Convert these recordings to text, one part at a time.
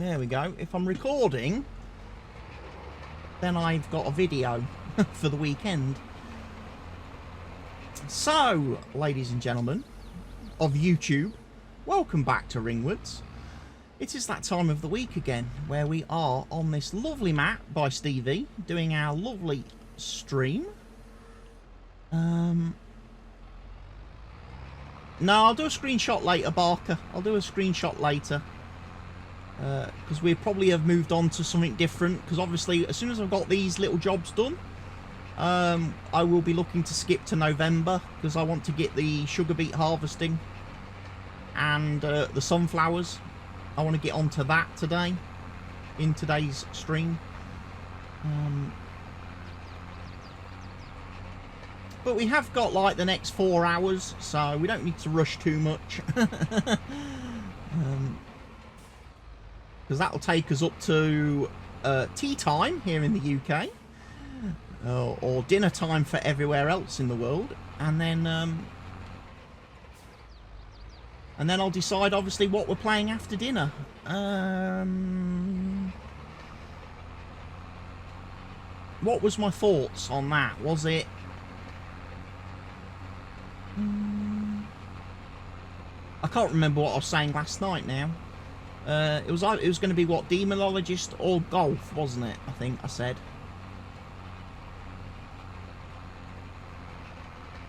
There we go. If I'm recording, then I've got a video for the weekend. So, ladies and gentlemen of YouTube, welcome back to Ringwoods. It is that time of the week again where we are on this lovely map by Stevie doing our lovely stream. No, I'll do a screenshot later, Barker. I'll do a screenshot later. Because we probably have moved on to something different. Because obviously, as soon as I've got these little jobs done, I will be looking to skip to November. Because I want to get the sugar beet harvesting and the sunflowers. I want to get onto that today, in today's stream. But we have got like the next 4 hours, so we don't need to rush too much. Because that'll take us up to tea time here in the UK, or dinner time for everywhere else in the world, and then I'll decide obviously what we're playing after dinner. What was my thoughts on that? Was it? I can't remember what I was saying last night now. It was going to be what, demonologist or golf, wasn't it? I think I said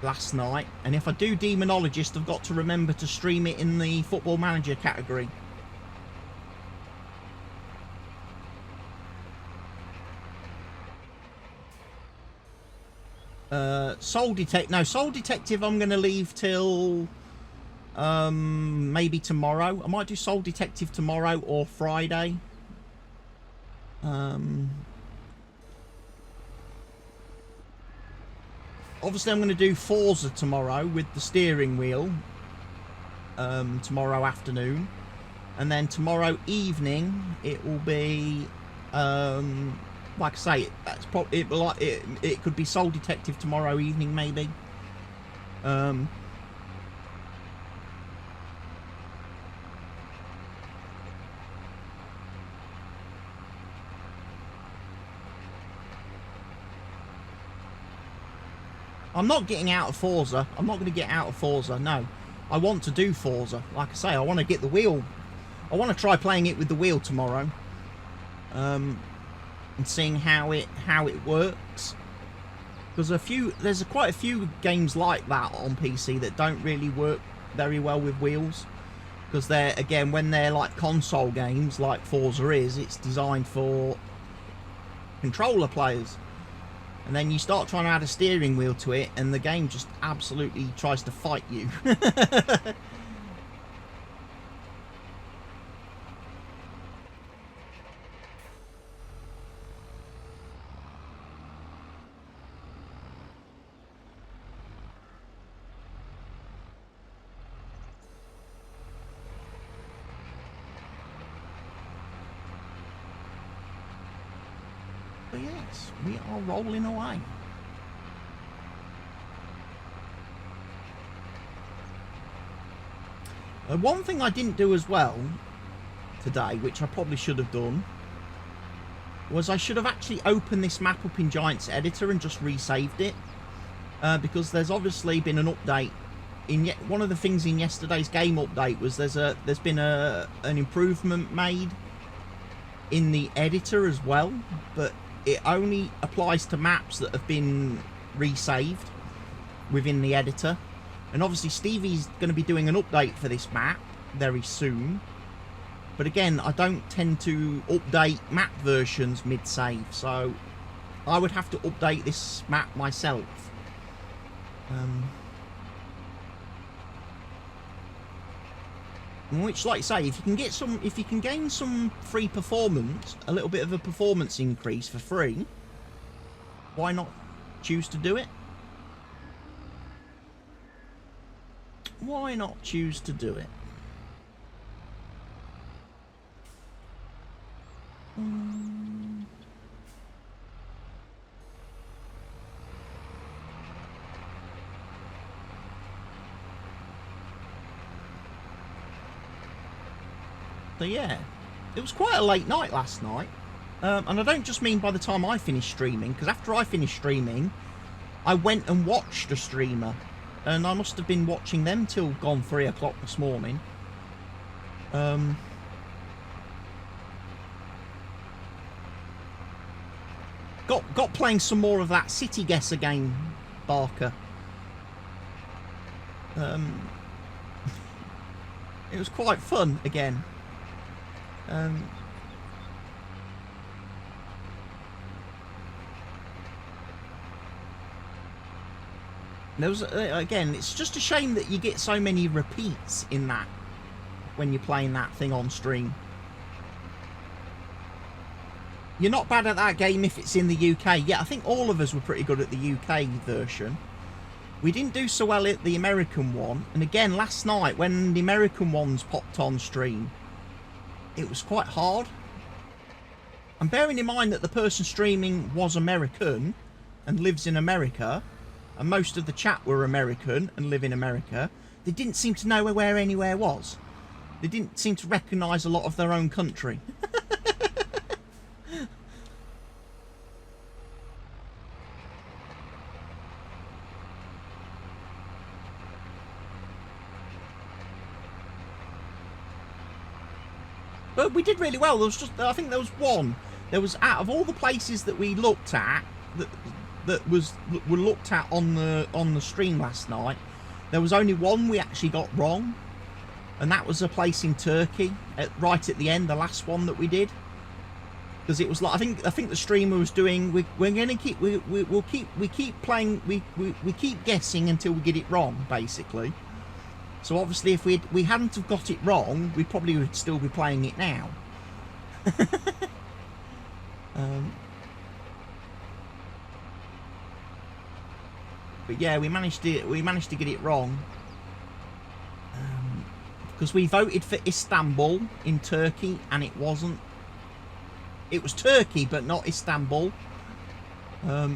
last night. And if I do demonologist, I've got to remember to stream it in the football manager category. Soul Detective I'm going to leave till maybe tomorrow. I might do Soul Detective tomorrow or Friday. Obviously I'm going to do Forza tomorrow with the steering wheel tomorrow afternoon, and then tomorrow evening it will be like I say, that's probably it could be Soul Detective tomorrow evening maybe. I'm not getting out of Forza. I'm not going to get out of Forza, no. I want to do Forza. Like I say, I want to get the wheel. I want to try playing it with the wheel tomorrow. And seeing how it works. Because there's quite a few games like that on PC that don't really work very well with wheels. Because they're, again, when they're like console games, like Forza is, it's designed for controller players. And then you start trying to add a steering wheel to it, and the game just absolutely tries to fight you. But yes, we are rolling away. One thing I didn't do as well today, which I probably should have done, was I should have actually opened this map up in Giants Editor and just resaved it. Because there's obviously been an update. One of the things in yesterday's game update was there's been an improvement made in the editor as well, but it only applies to maps that have been resaved within the editor. And obviously Stevie's going to be doing an update for this map very soon. But again, I don't tend to update map versions mid-save, so I would have to update this map myself. Which, like I say, if you can gain some free performance, a little bit of a performance increase for free, why not choose to do it? Why not choose to do it? So yeah, it was quite a late night last night. And I don't just mean by the time I finished streaming, because after I finished streaming, I went and watched a streamer. And I must have been watching them till gone 3 o'clock this morning. Got playing some more of that City Guesser game, Barker. It was quite fun again. There was again, it's just a shame that you get so many repeats in that when you're playing that thing on stream. You're not bad at that game if it's in the UK. Yeah, I think all of us were pretty good at the UK version. We didn't do so well at the American one. And again, last night when the American ones popped on stream, it was quite hard. And bearing in mind that the person streaming was American and lives in America, and most of the chat were American and live in America, they didn't seem to know where anywhere was. They didn't seem to recognise a lot of their own country. But we did really well. There was just, I think there was one. There was, out of all the places that we looked at, that were looked at on the stream last night, there was only one we actually got wrong, and that was a place in Turkey, right at the end, the last one that we did. Because it was like, I think the streamer was doing, we're gonna keep we keep playing, we keep guessing until we get it wrong, basically. So obviously if we hadn't have got it wrong, we probably would still be playing it now. But yeah, we managed to get it wrong. Because we voted for Istanbul in Turkey and it wasn't. It was Turkey but not Istanbul.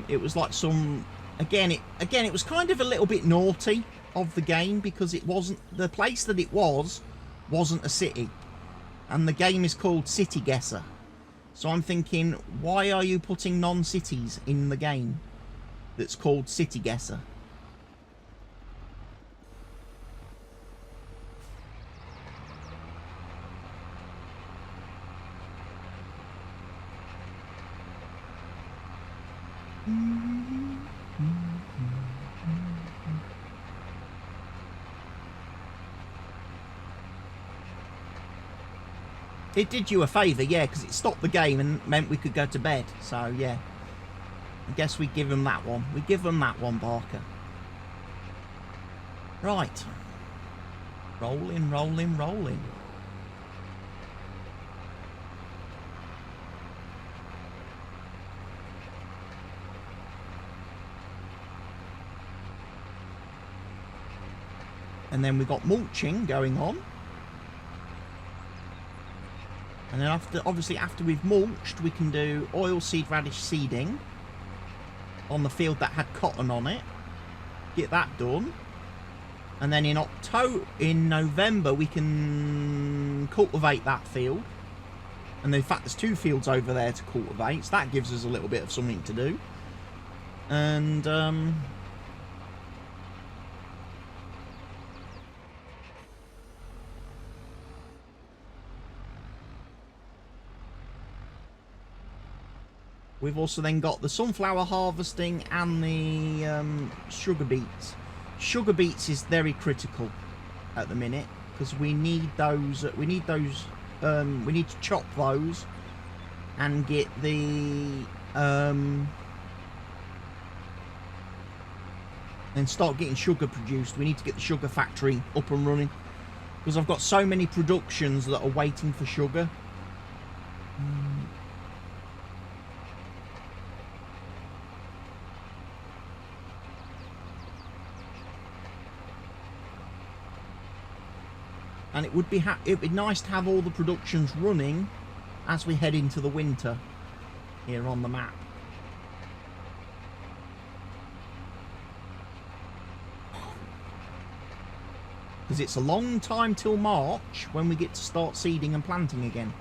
It was like some, again it was kind of a little bit naughty of the game, because it wasn't, the place that it wasn't a city, and the game is called City Guesser. So I'm thinking, why are you putting non-cities in the game that's called City Guesser? It did you a favour, yeah, because it stopped the game and meant we could go to bed. So, yeah. I guess we give them that one. We give them that one, Barker. Right. Rolling, rolling, rolling. And then we've got mulching going on. And then obviously after we've mulched, we can do oilseed radish seeding on the field that had cotton on it. Get that done. And then in November, we can cultivate that field. And in fact, there's 2 fields over there to cultivate, so that gives us a little bit of something to do. And we've also then got the sunflower harvesting and the sugar beets. Sugar beets is very critical at the minute, because we need those. We need to chop those and get the and start getting sugar produced. We need to get the sugar factory up and running, because I've got so many productions that are waiting for sugar. And it would be nice to have all the productions running as we head into the winter here on the map. Because it's a long time till March when we get to start seeding and planting again.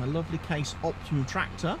My lovely Case Optimum tractor.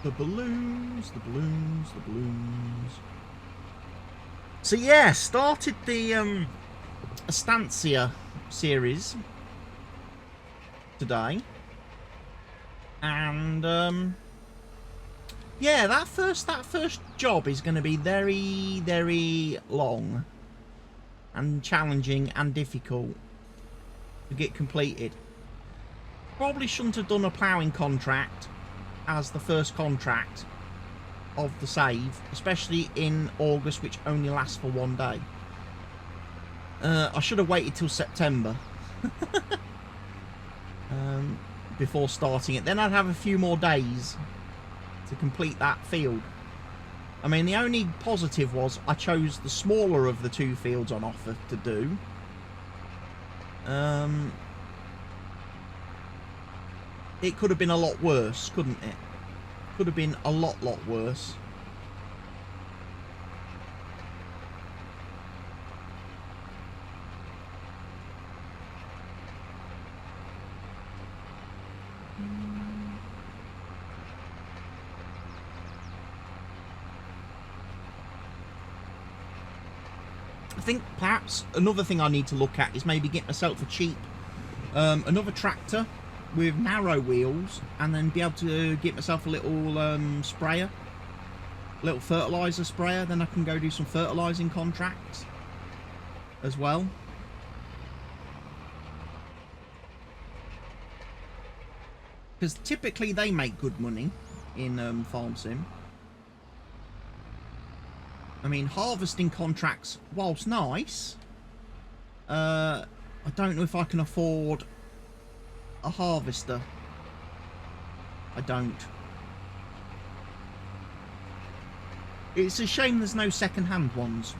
The balloons, the balloons, the balloons. So yeah, started the Estancia series today. And yeah, that first job is going to be very, very long and challenging and difficult to get completed. Probably shouldn't have done a ploughing contract as the first contract of the save, especially in August, which only lasts for 1 day. I should have waited till September before starting it. Then I'd have a few more days to complete that field. I mean, the only positive was I chose the smaller of the 2 fields on offer to do. It could have been a lot worse, couldn't it? Could have been a lot worse. I think perhaps another thing I need to look at is maybe get myself a cheap another tractor with narrow wheels, and then be able to get myself a little sprayer, little fertilizer sprayer. Then I can go do some fertilizing contracts as well. Because typically they make good money in Farm Sim. I mean, harvesting contracts, whilst nice, I don't know if I can afford a harvester. I don't. It's a shame there's no second-hand ones.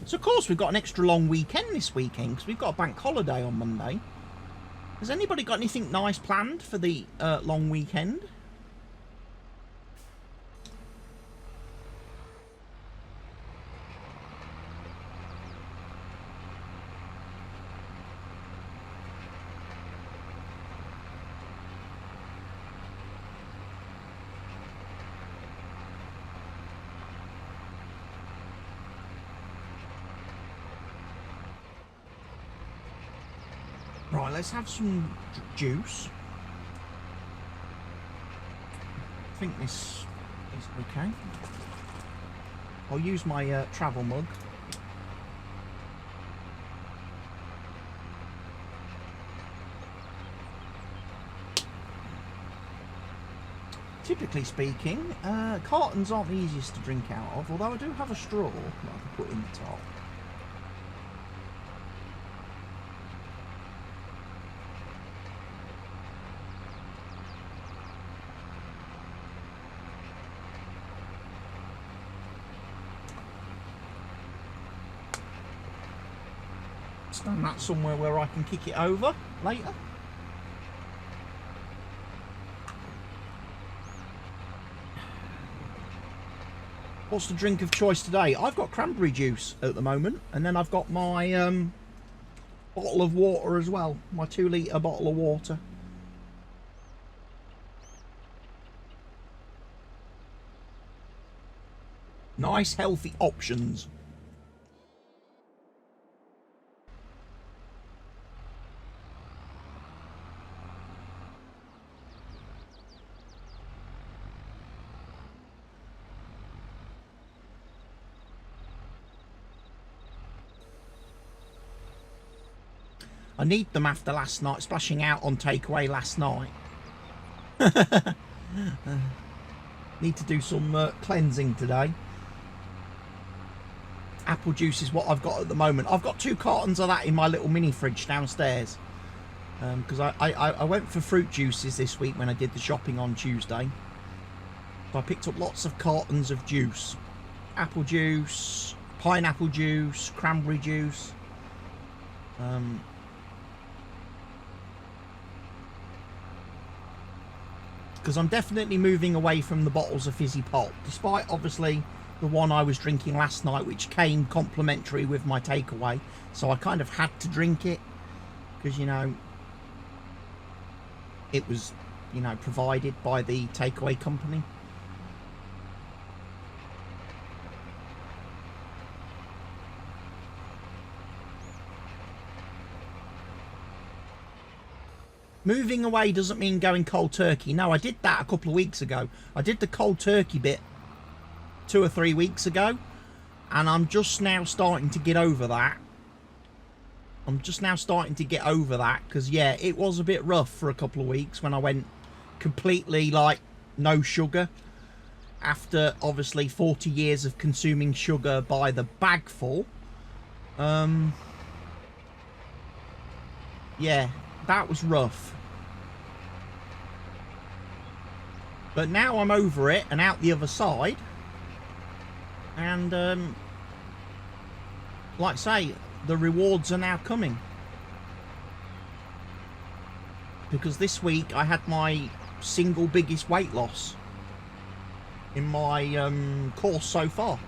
So of course we've got an extra long weekend this weekend because we've got a bank holiday on Monday. Has anybody got anything nice planned for the long weekend? Right, let's have some juice. I think this is okay. I'll use my travel mug. Typically speaking, cartons aren't the easiest to drink out of, although I do have a straw that I can put in the top. Stand that somewhere where I can kick it over later. What's the drink of choice today? I've got cranberry juice at the moment, and then I've got my bottle of water as well, my 2 litre bottle of water. Nice healthy options. I need them after last night, splashing out on takeaway last night. Need to do some cleansing today. Apple juice is what I've got at the moment. I've got 2 cartons of that in my little mini fridge downstairs. Because I went for fruit juices this week when I did the shopping on Tuesday. So I picked up lots of cartons of juice. Apple juice, pineapple juice, cranberry juice. Because I'm definitely moving away from the bottles of fizzy pop, despite obviously the one I was drinking last night, which came complimentary with my takeaway, so I kind of had to drink it because, you know, it was, you know, provided by the takeaway company. Moving away doesn't mean going cold turkey. No, I did that a couple of weeks ago. I did the cold turkey bit 2 or 3 weeks ago, and I'm just now starting to get over that. Because, yeah, it was a bit rough for a couple of weeks when I went completely, like, no sugar. After, obviously, 40 years of consuming sugar by the bagful. Yeah, that was rough. But now I'm over it and out the other side. And, like I say, the rewards are now coming. Because this week I had my single biggest weight loss in my course so far.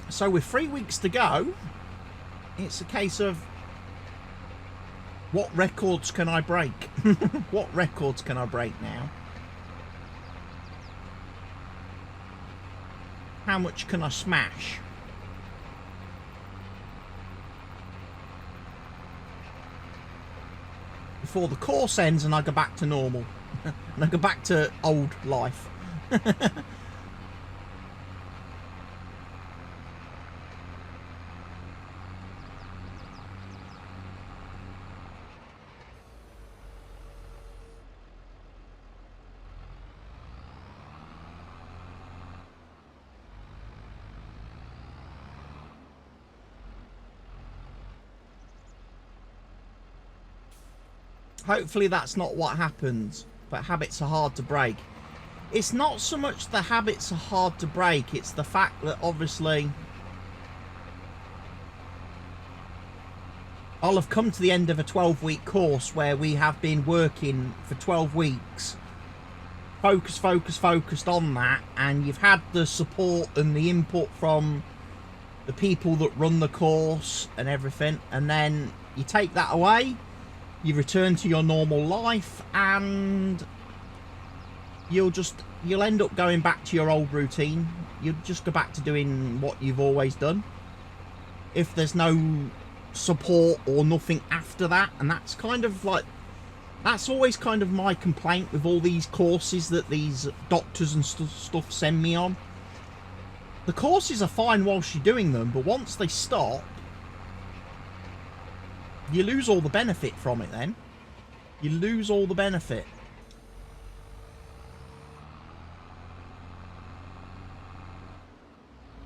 So with 3 weeks to go, it's a case of what records can I break? What records can I break now? How much can I smash? Before the course ends and I go back to normal. And I go back to old life. Hopefully that's not what happens, but habits are hard to break. It's not so much the habits are hard to break, it's the fact that obviously I'll have come to the end of a 12-week course where we have been working for 12 weeks, focused on that, and you've had the support and the input from the people that run the course and everything, and then you take that away. You return to your normal life, and you'll end up going back to your old routine. You'll just go back to doing what you've always done. If there's no support or nothing after that, and that's kind of like, that's always kind of my complaint with all these courses that these doctors and stuff send me on. The courses are fine whilst you're doing them, but once they stop, you lose all the benefit from it then. You lose all the benefit.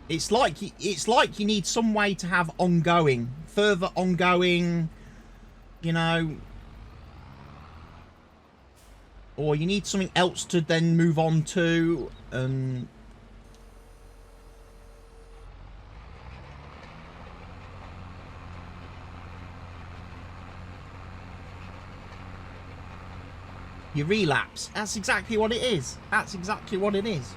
It's like you need some way to have ongoing, further ongoing, you know, or you need something else to then move on to, and you relapse. That's exactly what it is. That's exactly what it is.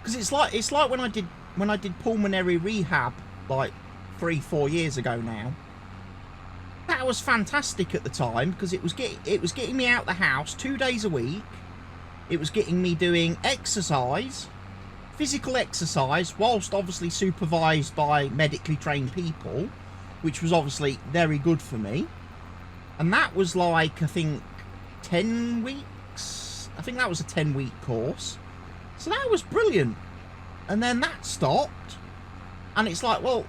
Because it's like when I did pulmonary rehab like 3-4 years ago now. That was fantastic at the time because it was getting me out the house 2 days a week. It was getting me doing exercise, physical exercise, whilst obviously supervised by medically trained people, which was obviously very good for me. And that was like, I think 10 weeks. I think that was a 10-week course. So that was brilliant. And then that stopped. And it's like, well,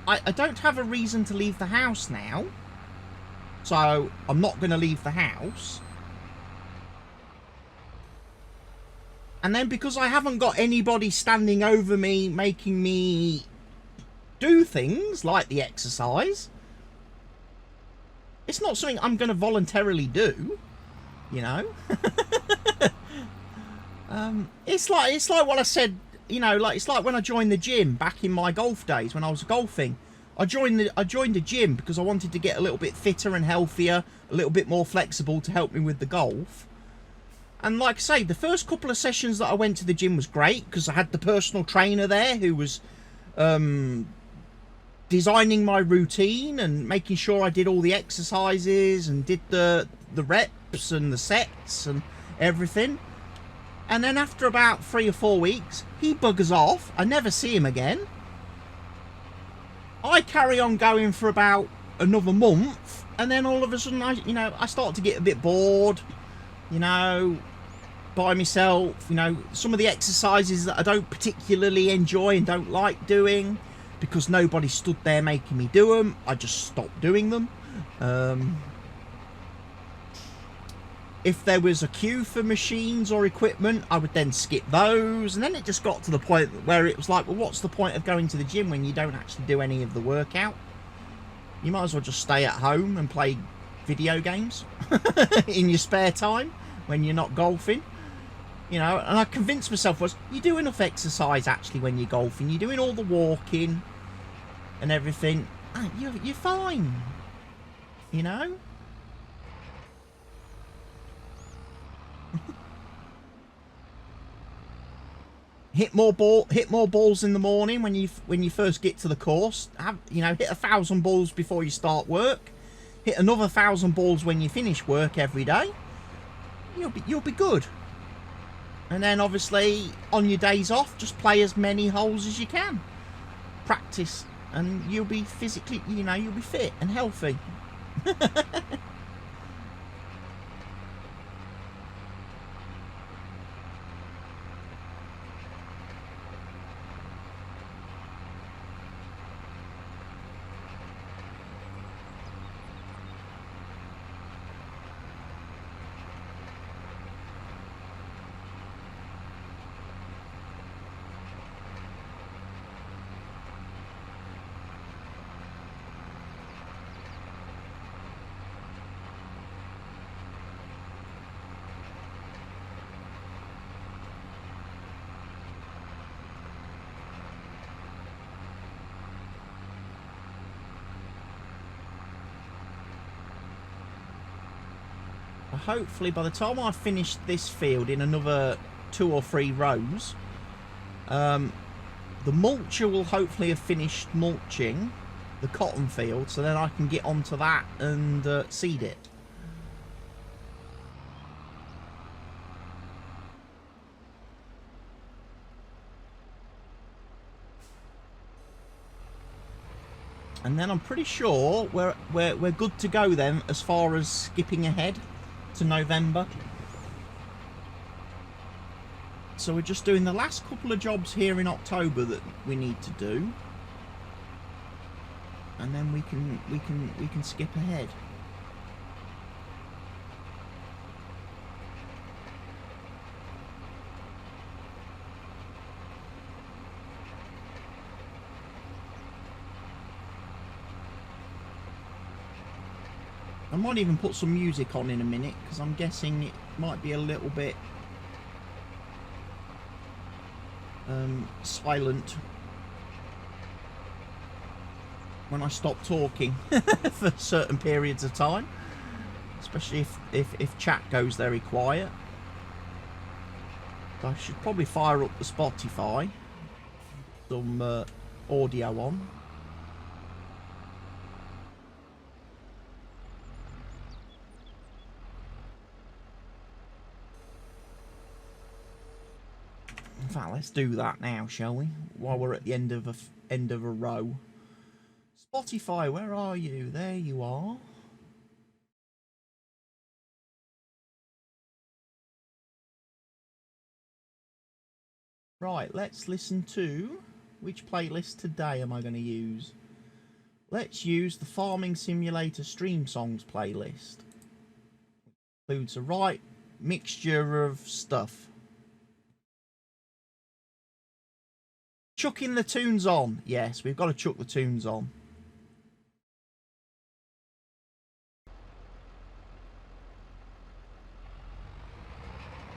I don't have a reason to leave the house now. So I'm not going to leave the house. And then because I haven't got anybody standing over me, making me do things like the exercise, it's not something I'm going to voluntarily do, you know. It's like what I said, you know, like it's like when I joined the gym back in my golf days when I was golfing. I joined the gym because I wanted to get a little bit fitter and healthier, a little bit more flexible to help me with the golf. And like I say, the first couple of sessions that I went to the gym was great because I had the personal trainer there who was designing my routine and making sure I did all the exercises and did the reps and the sets and everything. And then after about 3 or 4 weeks, he buggers off. I never see him again. I carry on going for about another month, and then all of a sudden, I start to get a bit bored, you know, by myself. You know, some of the exercises that I don't particularly enjoy and don't like doing, because nobody stood there making me do them, I just stopped doing them. If there was a queue for machines or equipment, I would then skip those. And then it just got to the point where it was like, well, what's the point of going to the gym when you don't actually do any of the workout? You might as well just stay at home and play video games in your spare time when you're not golfing. You know, and I convinced myself you do enough exercise actually when you're golfing. You're doing all the walking and everything. You're fine. You know? Hit more balls in the morning when you first get to the course. Hit 1,000 balls before you start work. Hit another 1,000 balls when you finish work every day. You'll be good. And then obviously on your days off, just play as many holes as you can. Practice, and you'll be physically, you'll be fit and healthy. Hopefully by the time I finish this field in another 2 or 3 rows, the mulcher will hopefully have finished mulching the cotton field, so then I can get onto that and seed it. And then I'm pretty sure we're good to go then as far as skipping ahead to November. So we're just doing the last couple of jobs here in October that we need to do, and then we can skip ahead. I might even put some music on in a minute, because I'm guessing it might be a little bit silent when I stop talking for certain periods of time, especially if chat goes very quiet. So I should probably fire up the Spotify, some audio on. In fact, let's do that now, shall we? While we're at the end of a row. Spotify, where are you? There you are. Right, let's listen to... Which playlist today am I going to use? Let's use the Farming Simulator Stream Songs playlist. Includes a right mixture of stuff. Chucking the tunes on. Yes, we've got to chuck the tunes on.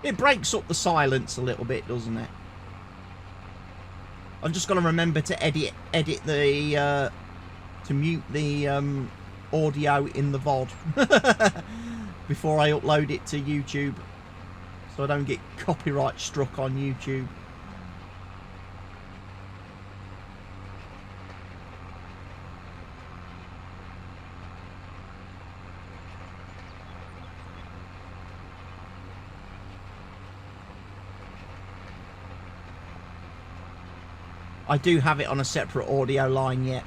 It breaks up the silence a little bit, doesn't it? I've just got to remember to edit the to mute the audio in the VOD before I upload it to YouTube, so I don't get copyright struck on YouTube. I do have it on a separate audio line yet.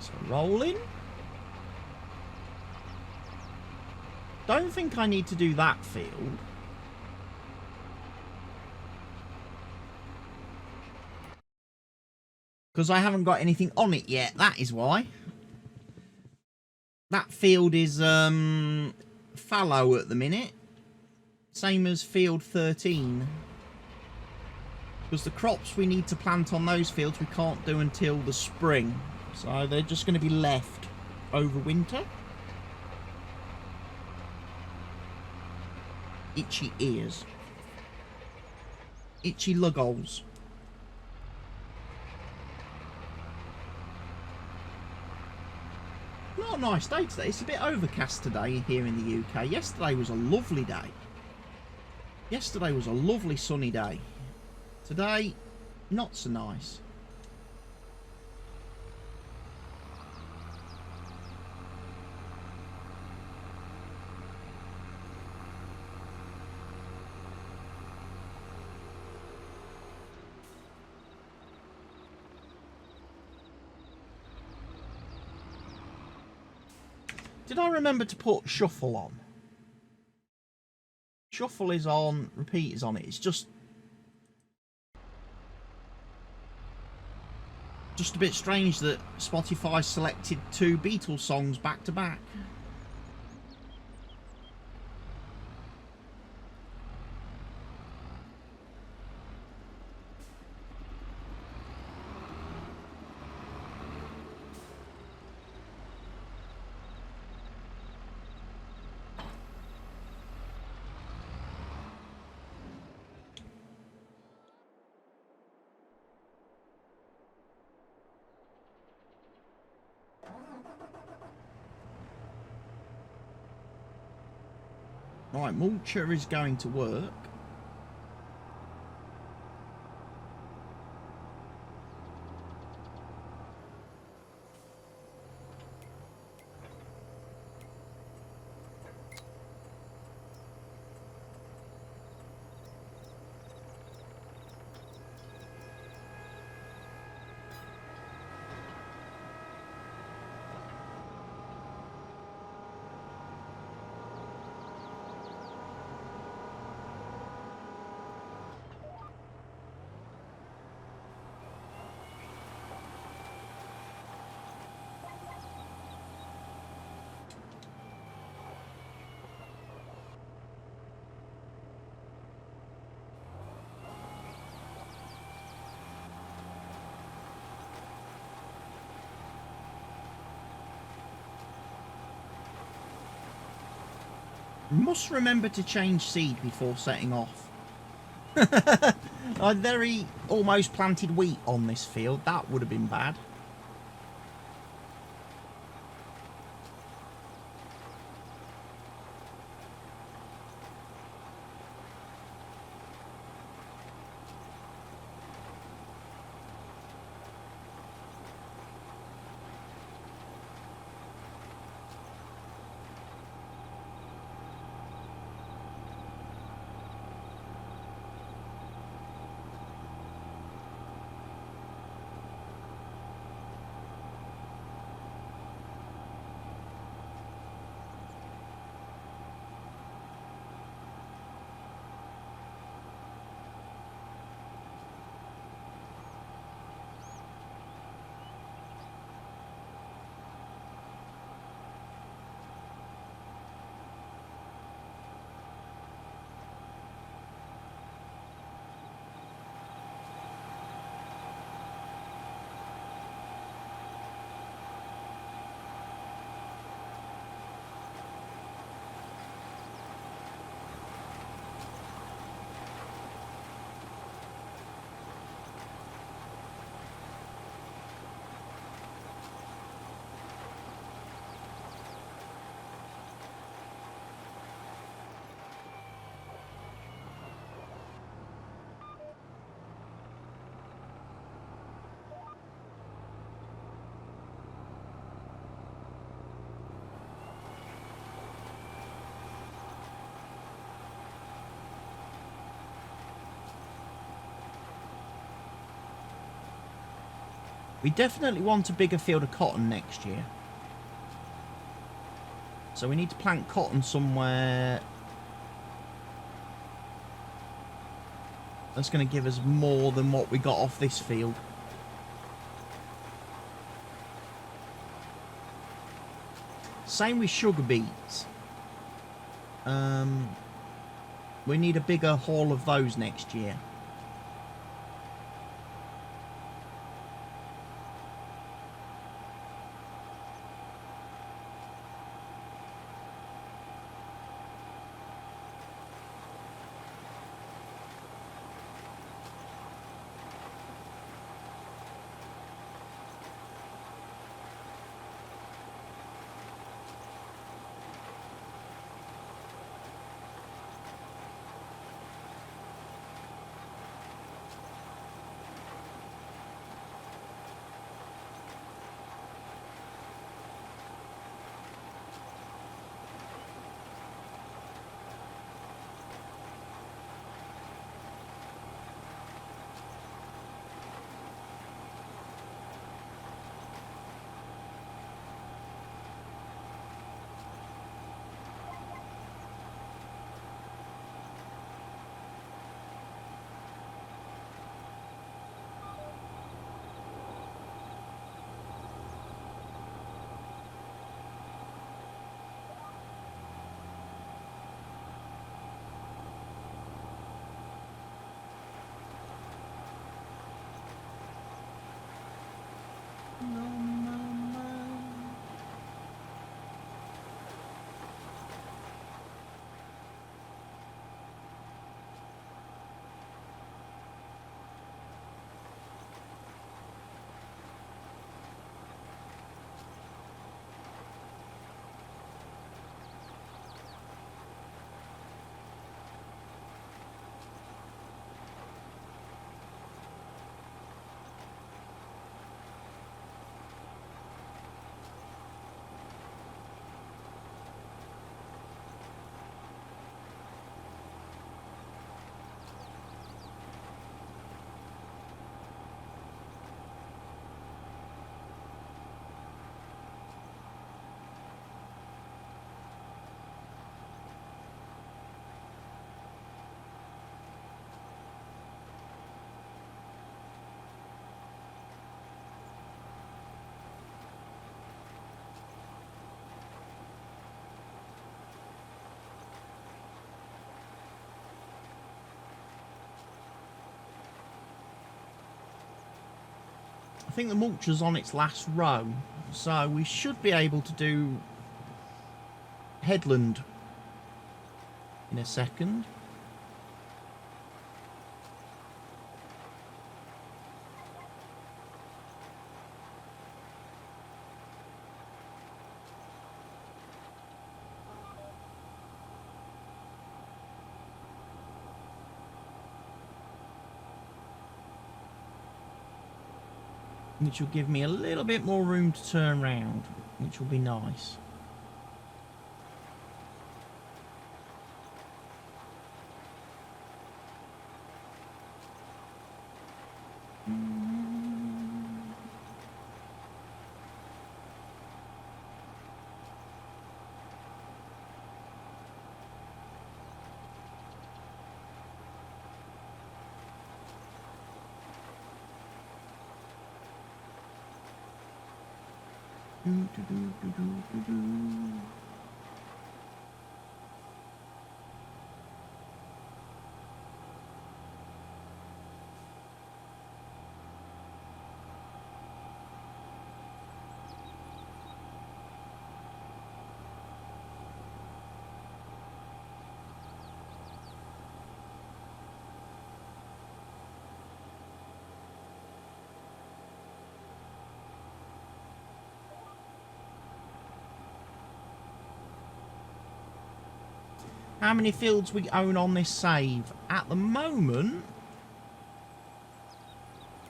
So rolling. Don't think I need to do that field. Because I haven't got anything on it yet, that is why. That field is fallow at the minute. Same as field 13. Because the crops we need to plant on those fields we can't do until the spring. So they're just going to be left over winter. Itchy ears. Itchy lugholes. Not a nice day today. It's a bit overcast today here in the UK. Yesterday was a lovely day. Yesterday was a lovely sunny day. Today, not so nice. Did I remember to put shuffle on? Shuffle is on, repeat is on it. It's just a bit strange that Spotify selected 2 Beatles songs back to back. Right, mulcher is going to work. Must remember to change seed before setting off. I very almost planted wheat on this field. That would have been bad. We definitely want a bigger field of cotton next year. So we need to plant cotton somewhere that's going to give us more than what we got off this field. Same with sugar beets. We need a bigger haul of those next year. I think the mulcher's on its last row, so we should be able to do headland in a second. Which will give me a little bit more room to turn round, which will be nice. How many fields we own on this save? At the moment,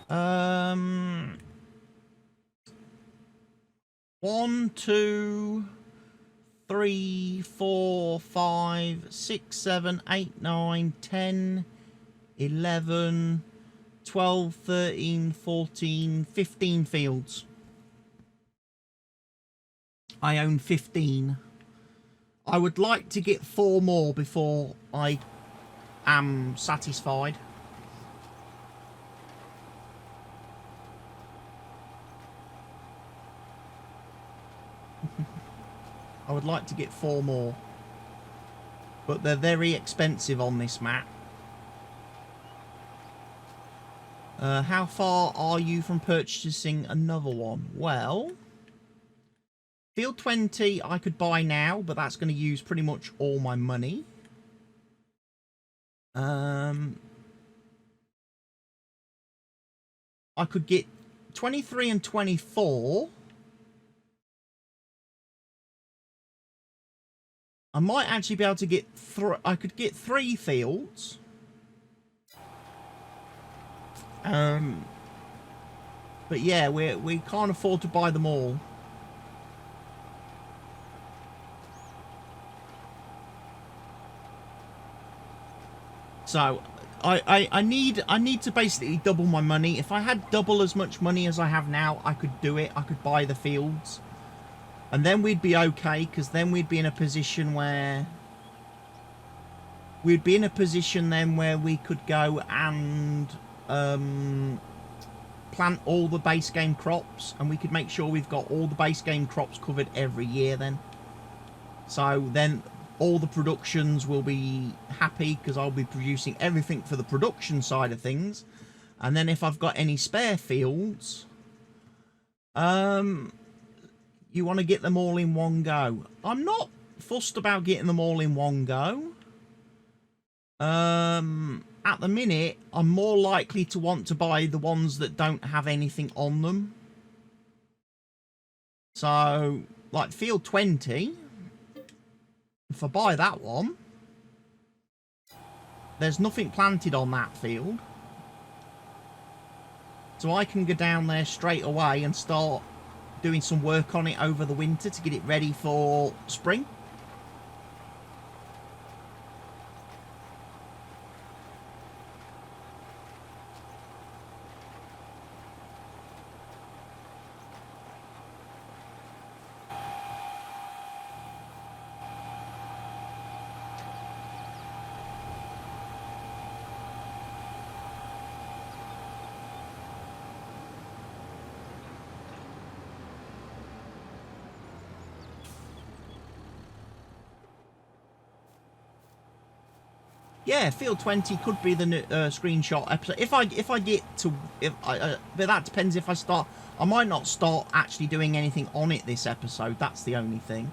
1, 2, 3, 4, 5, 6, 7, 8, 9, 10, 11, 12, 13, 14, 15 fields. I own 15. I would like to get 4 more before I am satisfied. I would like to get 4 more. But they're very expensive on this map. How far are you from purchasing another one? Well, Field 20 I could buy now, but that's going to use pretty much all my money. I could get 23 and 24. I might actually be able to get I could get 3 fields. But yeah, we can't afford to buy them all. So I need to basically double my money. If I had double as much money as I have now, I could do it. I could buy the fields. And then we'd be okay, because then we'd be in a position where... We'd be in a position then where we could go and plant all the base game crops, and we could make sure we've got all the base game crops covered every year then. So then all the productions will be happy, because I'll be producing everything for the production side of things. And then if I've got any spare fields, you want to get them all in one go. I'm not fussed about getting them all in one go. At the minute, I'm more likely to want to buy the ones that don't have anything on them. So, like field 20, if I buy that one, there's nothing planted on that field. So I can go down there straight away and start doing some work on it over the winter to get it ready for spring. Yeah, Field 20 could be the screenshot episode. If I get to, but that depends if I start. I might not start actually doing anything on it this episode. That's the only thing.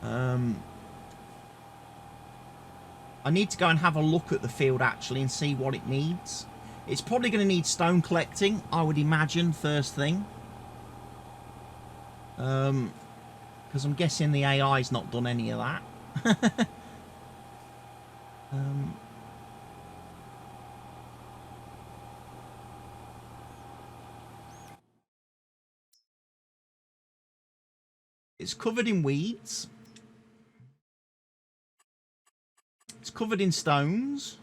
I need to go and have a look at the field actually and see what it needs. It's probably going to need stone collecting, I would imagine, first thing. Because I'm guessing the AI's not done any of that. It's covered in weeds. It's covered in stones.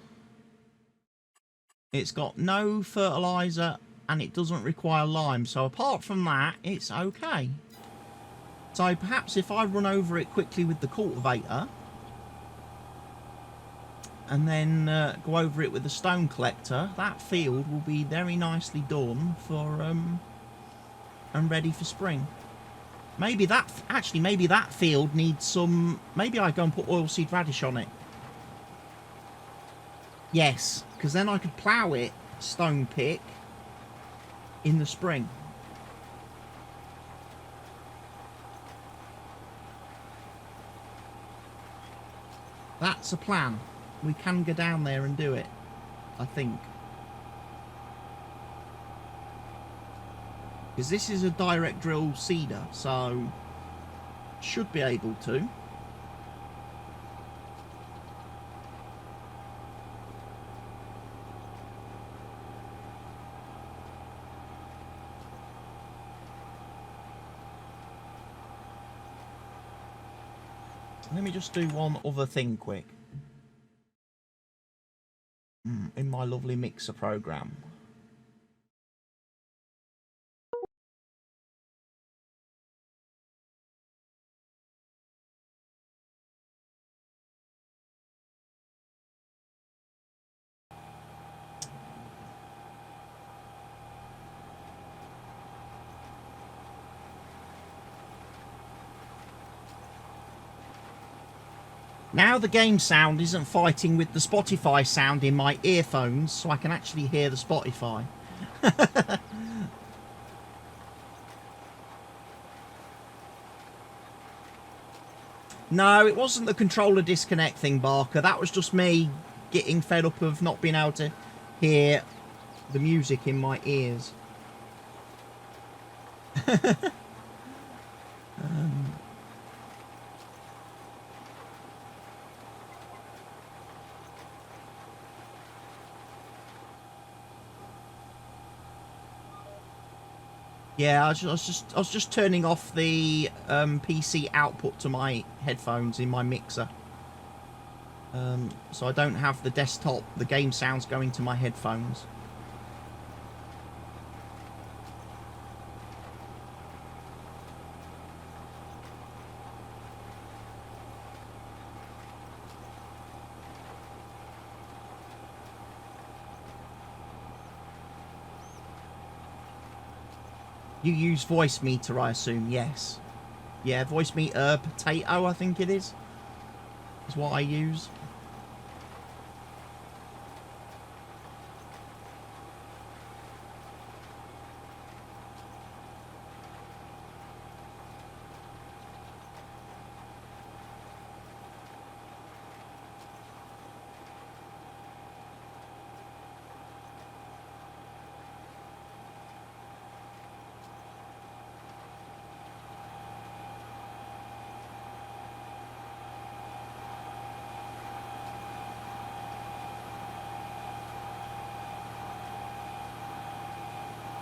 It's got no fertilizer and it doesn't require lime. So apart from that, it's okay. So perhaps if I run over it quickly with the cultivator and then go over it with the stone collector, that field will be very nicely done for and ready for spring. Maybe that, actually, maybe that field needs some, maybe I go and put oilseed radish on it. Yes, because then I could plough it, stone pick, in the spring. That's a plan. We can go down there and do it, I think. Because this is a direct drill seeder, so should be able to. Let me just do one other thing quick. In my lovely mixer program. Now the game sound isn't fighting with the Spotify sound in my earphones, so I can actually hear the Spotify. No, it wasn't the controller disconnect thing, Barker. That was just me getting fed up of not being able to hear the music in my ears. Yeah, I was just turning off the PC output to my headphones in my mixer, so I don't have the desktop, the game sounds going to my headphones. You use voice meter, I assume, yes. Yeah, voice meter potato, I think it is what I use.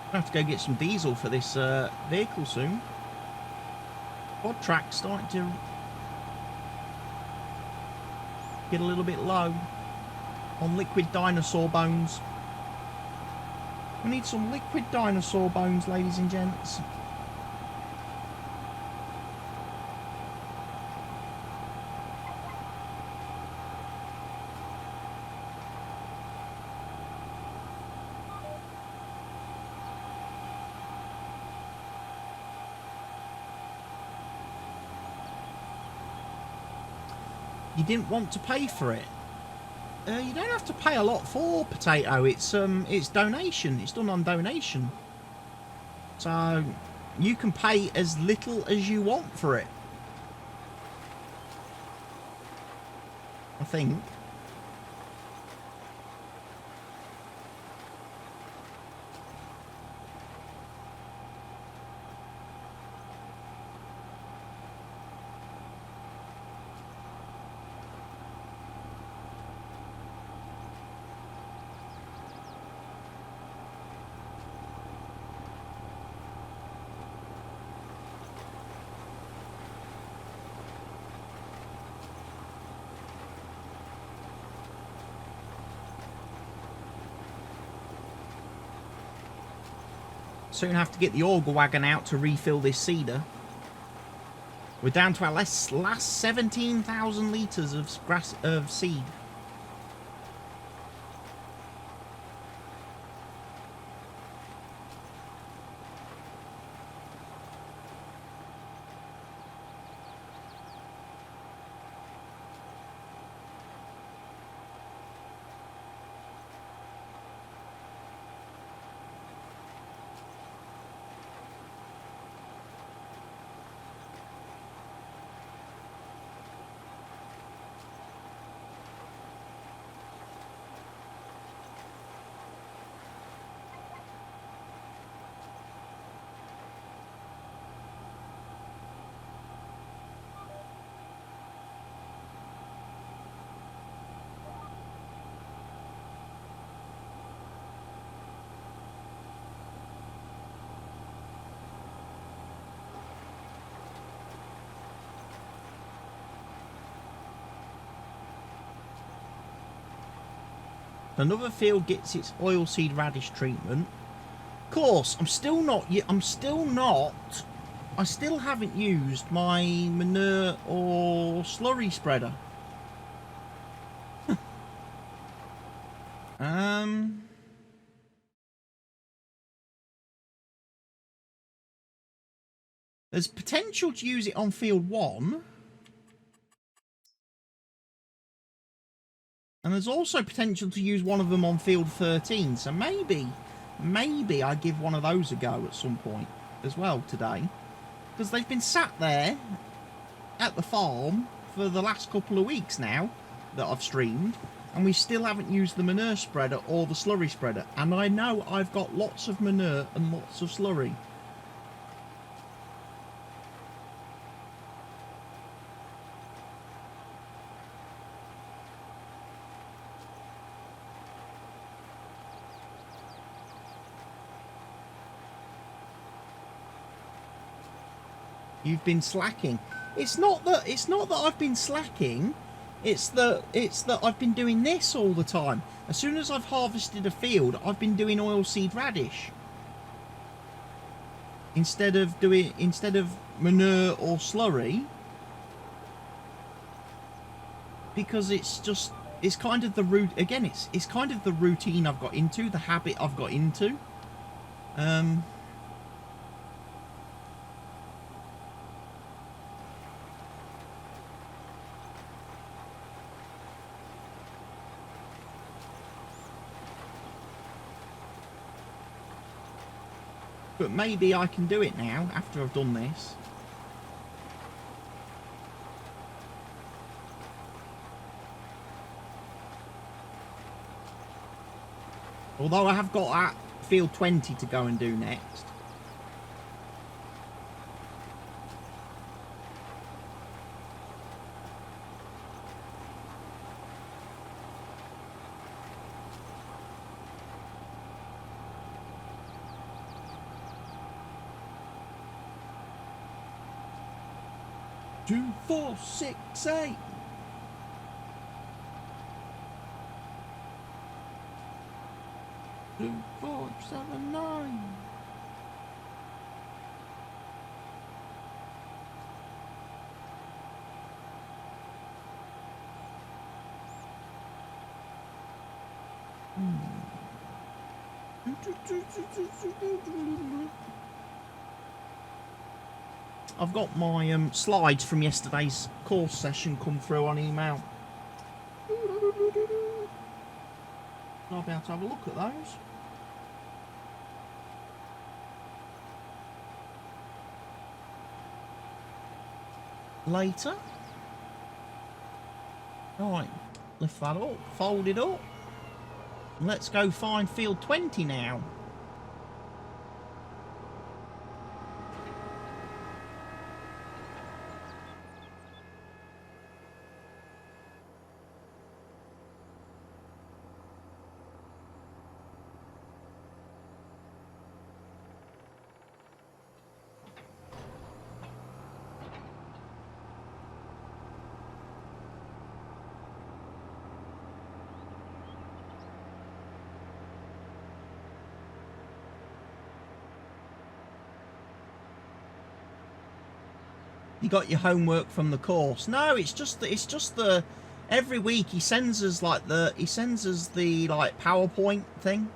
I have to go get some diesel for this vehicle soon. Quad track's starting to get a little bit low on liquid dinosaur bones. We need some liquid dinosaur bones, ladies and gents. You didn't want to pay for it. You don't have to pay a lot for potato. It's donation. It's done on donation. So you can pay as little as you want for it, I think. Soon have to get the auger wagon out to refill this seeder. We're down to our last 17,000 litres of seed. Another field gets its oilseed radish treatment. Of course, I still haven't used my manure or slurry spreader. There's potential to use it on field 1. And there's also potential to use one of them on field 13. So maybe I give one of those a go at some point as well today. Because they've been sat there at the farm for the last couple of weeks now that I've streamed. And we still haven't used the manure spreader or the slurry spreader. And I know I've got lots of manure and lots of slurry. You've been slacking. It's not that I've been slacking. It's that I've been doing this all the time. As soon as I've harvested a field, I've been doing oilseed radish instead of manure or slurry, because it's kind of the route again. It's kind of the routine I've got into, the habit I've got into. But maybe I can do it now, after I've done this. Although I have got that field 20 to go and do next. Two, 4, 6, 8. Two, 4, 7, 9. I've got my slides from yesterday's course session come through on email. I'll be able to have a look at those. Later. Right, lift that up, fold it up. Let's go find field 20 now. You got your homework from the course? No, it's just the every week he sends us like the like PowerPoint thing,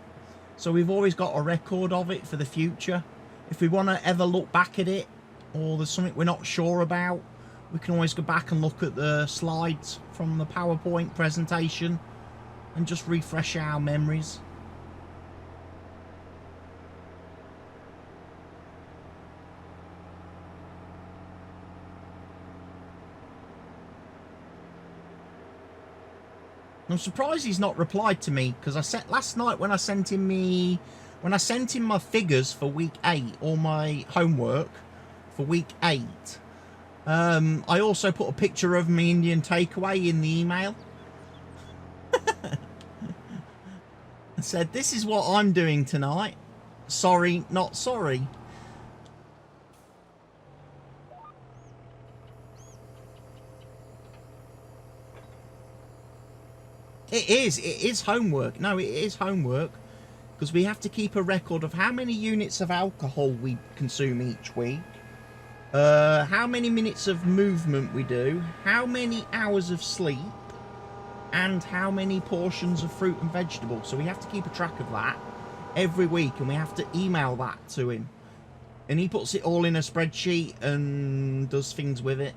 so we've always got a record of it for the future. If we want to ever look back at it, or there's something we're not sure about, we can always go back and look at the slides from the PowerPoint presentation and just refresh our memories. I'm surprised he's not replied to me, because I sent last night when I sent him my figures for week 8, or my homework for week 8. I also put a picture of my Indian takeaway in the email. I said, this is what I'm doing tonight. Sorry, not sorry. It is homework. No, it is homework, because we have to keep a record of how many units of alcohol we consume each week, how many minutes of movement we do, how many hours of sleep, and how many portions of fruit and vegetables. So we have to keep a track of that every week, and we have to email that to him, and he puts it all in a spreadsheet and does things with it.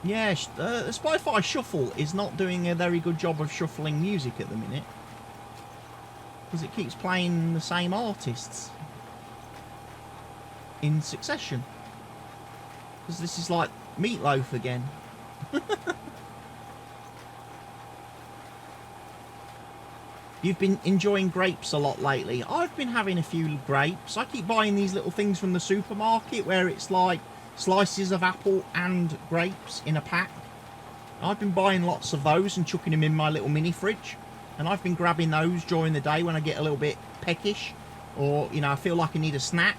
Yeah, the Spotify Shuffle is not doing a very good job of shuffling music at the minute, because it keeps playing the same artists in succession. Because this is like Meatloaf again. You've been enjoying grapes a lot lately. I've been having a few grapes. I keep buying these little things from the supermarket where it's like slices of apple and grapes in a pack. I've been buying lots of those and chucking them in my little mini fridge, and I've been grabbing those during the day when I get a little bit peckish, or you know, I feel like I need a snack.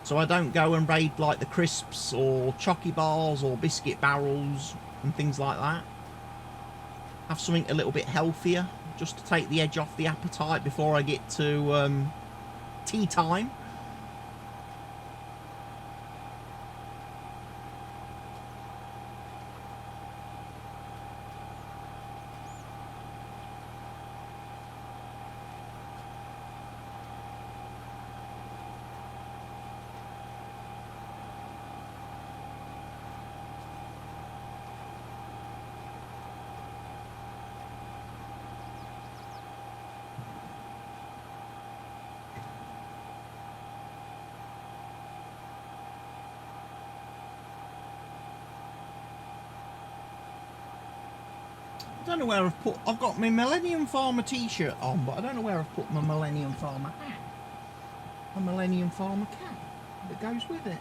So I don't go and raid like the crisps or chocky bars or biscuit barrels and things like that. Have something a little bit healthier, just to take the edge off the appetite before I get to tea time. I don't know where I've got my Millennium Farmer t-shirt on, but I don't know where I've put my Millennium Farmer hat. A Millennium Farmer cap that goes with it.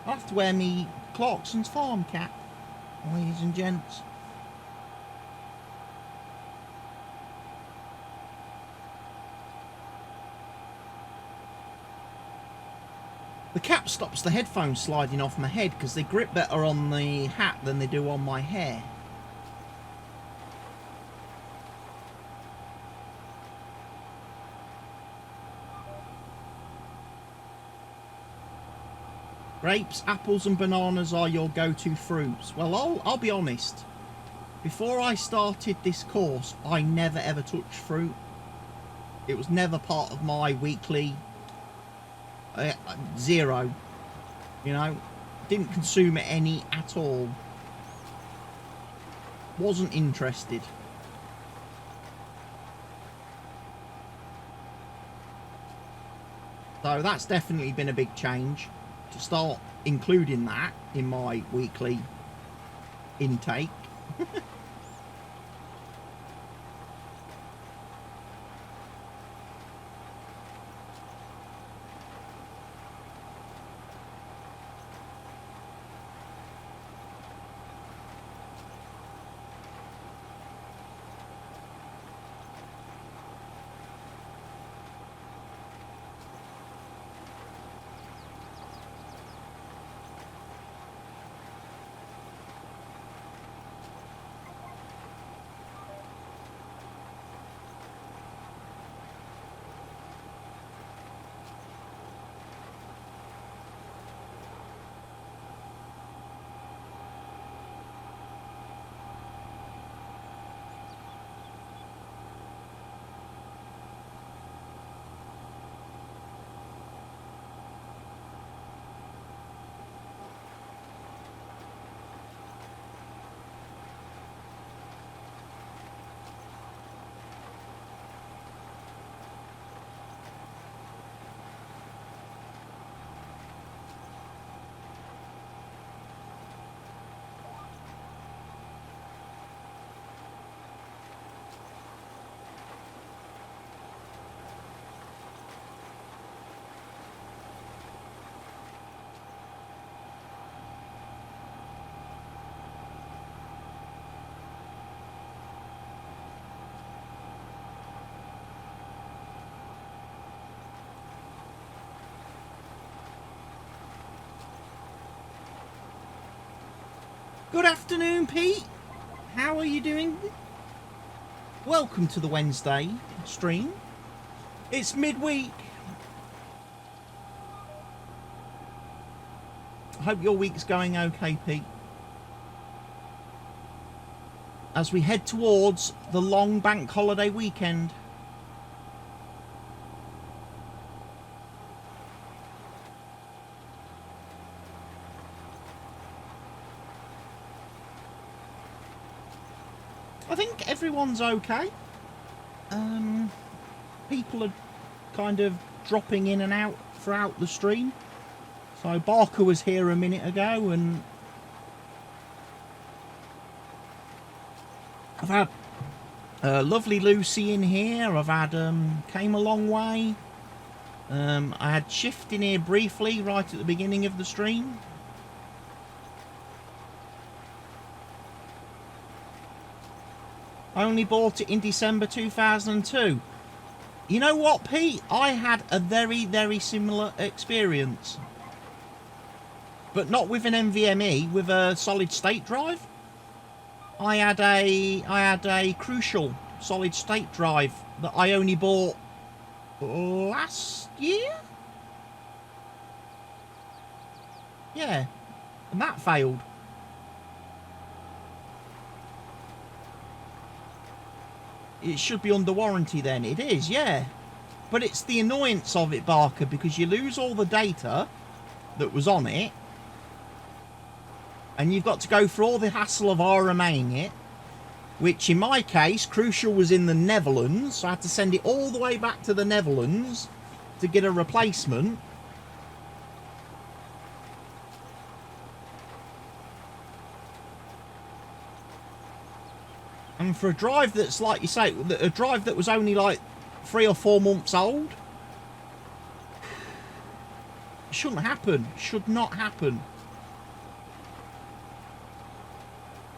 I have to wear me Clarkson's farm cap, ladies and gents. The cap stops the headphones sliding off my head because they grip better on the hat than they do on my hair. Grapes, apples and bananas are your go-to fruits. Well, I'll be honest. Before I started this course, I never ever touched fruit. It was never part of my weekly... zero. You know, didn't consume any at all. Wasn't interested. So that's definitely been a big change, to start including that in my weekly intake. Good afternoon, Pete. How are you doing? Welcome to the Wednesday stream. It's midweek. I hope your week's going okay, Pete. As we head towards the long bank holiday weekend. I think everyone's okay. People are kind of dropping in and out throughout the stream. So Barker was here a minute ago, and I've had lovely Lucy in here. I've had Came a Long Way. I had Shift in here briefly right at the beginning of the stream. I only bought it in December 2002. You know what, Pete? I had a very, very similar experience. But not with an NVMe, with a solid state drive. I had a Crucial solid state drive that I only bought last year? Yeah, and that failed. It should be under warranty then. It is, yeah. But it's the annoyance of it, Barker, because you lose all the data that was on it. And you've got to go through all the hassle of RMAing it. Which in my case, Crucial was in the Netherlands. So I had to send it all the way back to the Netherlands to get a replacement. And for a drive that's, like you say, a drive that was only like 3 or 4 months old, it shouldn't happen. Should not happen.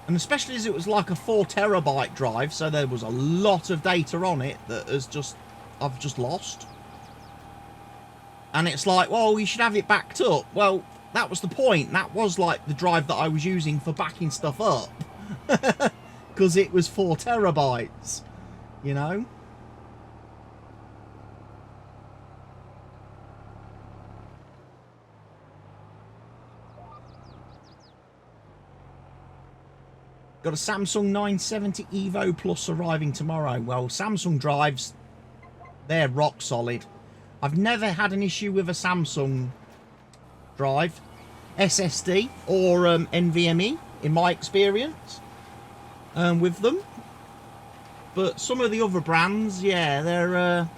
And especially as it was like a 4 terabyte drive, so there was a lot of data on it that has I've just lost. And it's like, well, you should have it backed up. Well, that was the point. That was like the drive that I was using for backing stuff up. Because it was 4 terabytes, you know? Got a Samsung 970 Evo Plus arriving tomorrow. Well, Samsung drives, they're rock solid. I've never had an issue with a Samsung drive, SSD, or NVMe, in my experience, with them. But some of the other brands, yeah, they're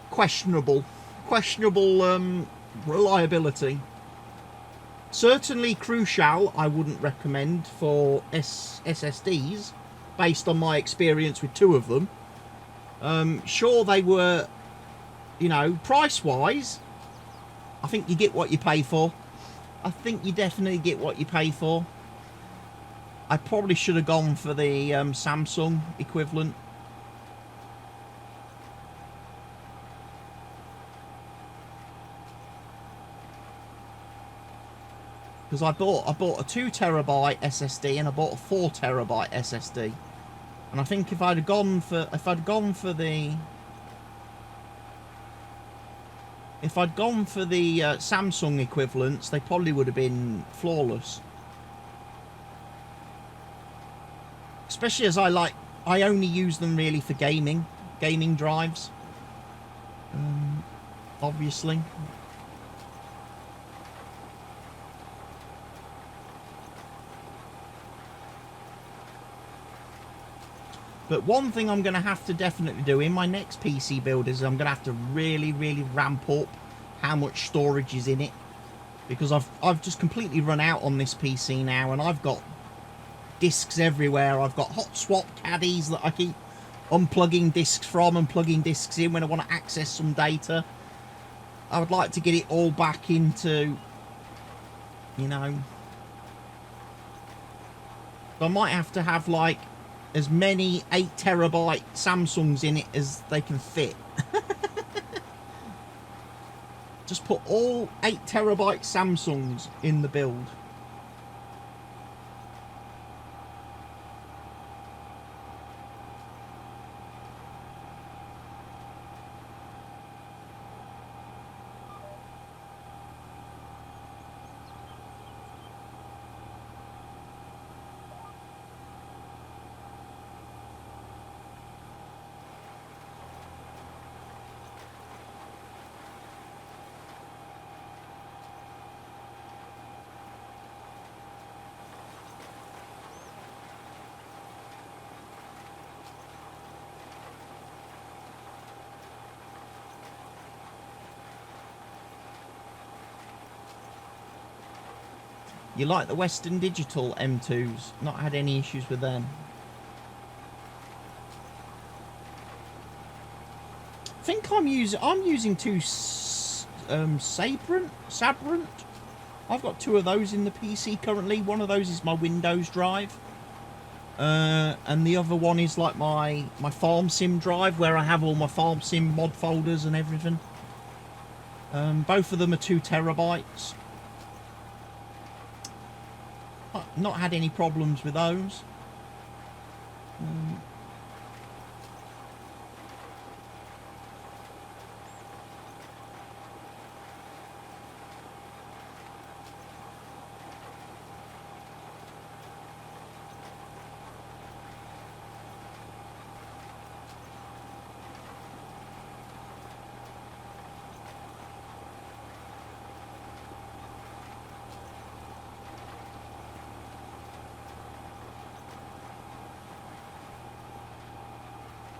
questionable reliability. Certainly Crucial I wouldn't recommend for SSDs, based on my experience with 2 of them. Sure, they were, you know, price-wise, I think you get what you pay for. I think you definitely get what you pay for. I probably should have gone for the Samsung equivalent. Because I bought a 2 terabyte SSD and I bought a 4 terabyte SSD, and I think if I'd gone for the Samsung equivalents, they probably would have been flawless. Especially as I only use them really for gaming drives. Obviously. But one thing I'm going to have to definitely do in my next PC build is I'm going to have to really ramp up how much storage is in it. Because I've just completely run out on this PC now, and I've got discs everywhere. I've got hot swap caddies that I keep unplugging discs from and plugging discs in when I want to access some data. I would like to get it all back into, you know... So I might have to have, like, as many 8 terabyte Samsungs in it as they can fit. Just put all 8 terabyte Samsungs in the build. You like the Western Digital M2s? Not had any issues with them. I think I'm using 2 Sabrent. I've got 2 of those in the PC currently. One of those is my Windows drive, and the other one is like my Farm Sim drive, where I have all my Farm Sim mod folders and everything. Both of them are 2 terabytes. Not had any problems with those.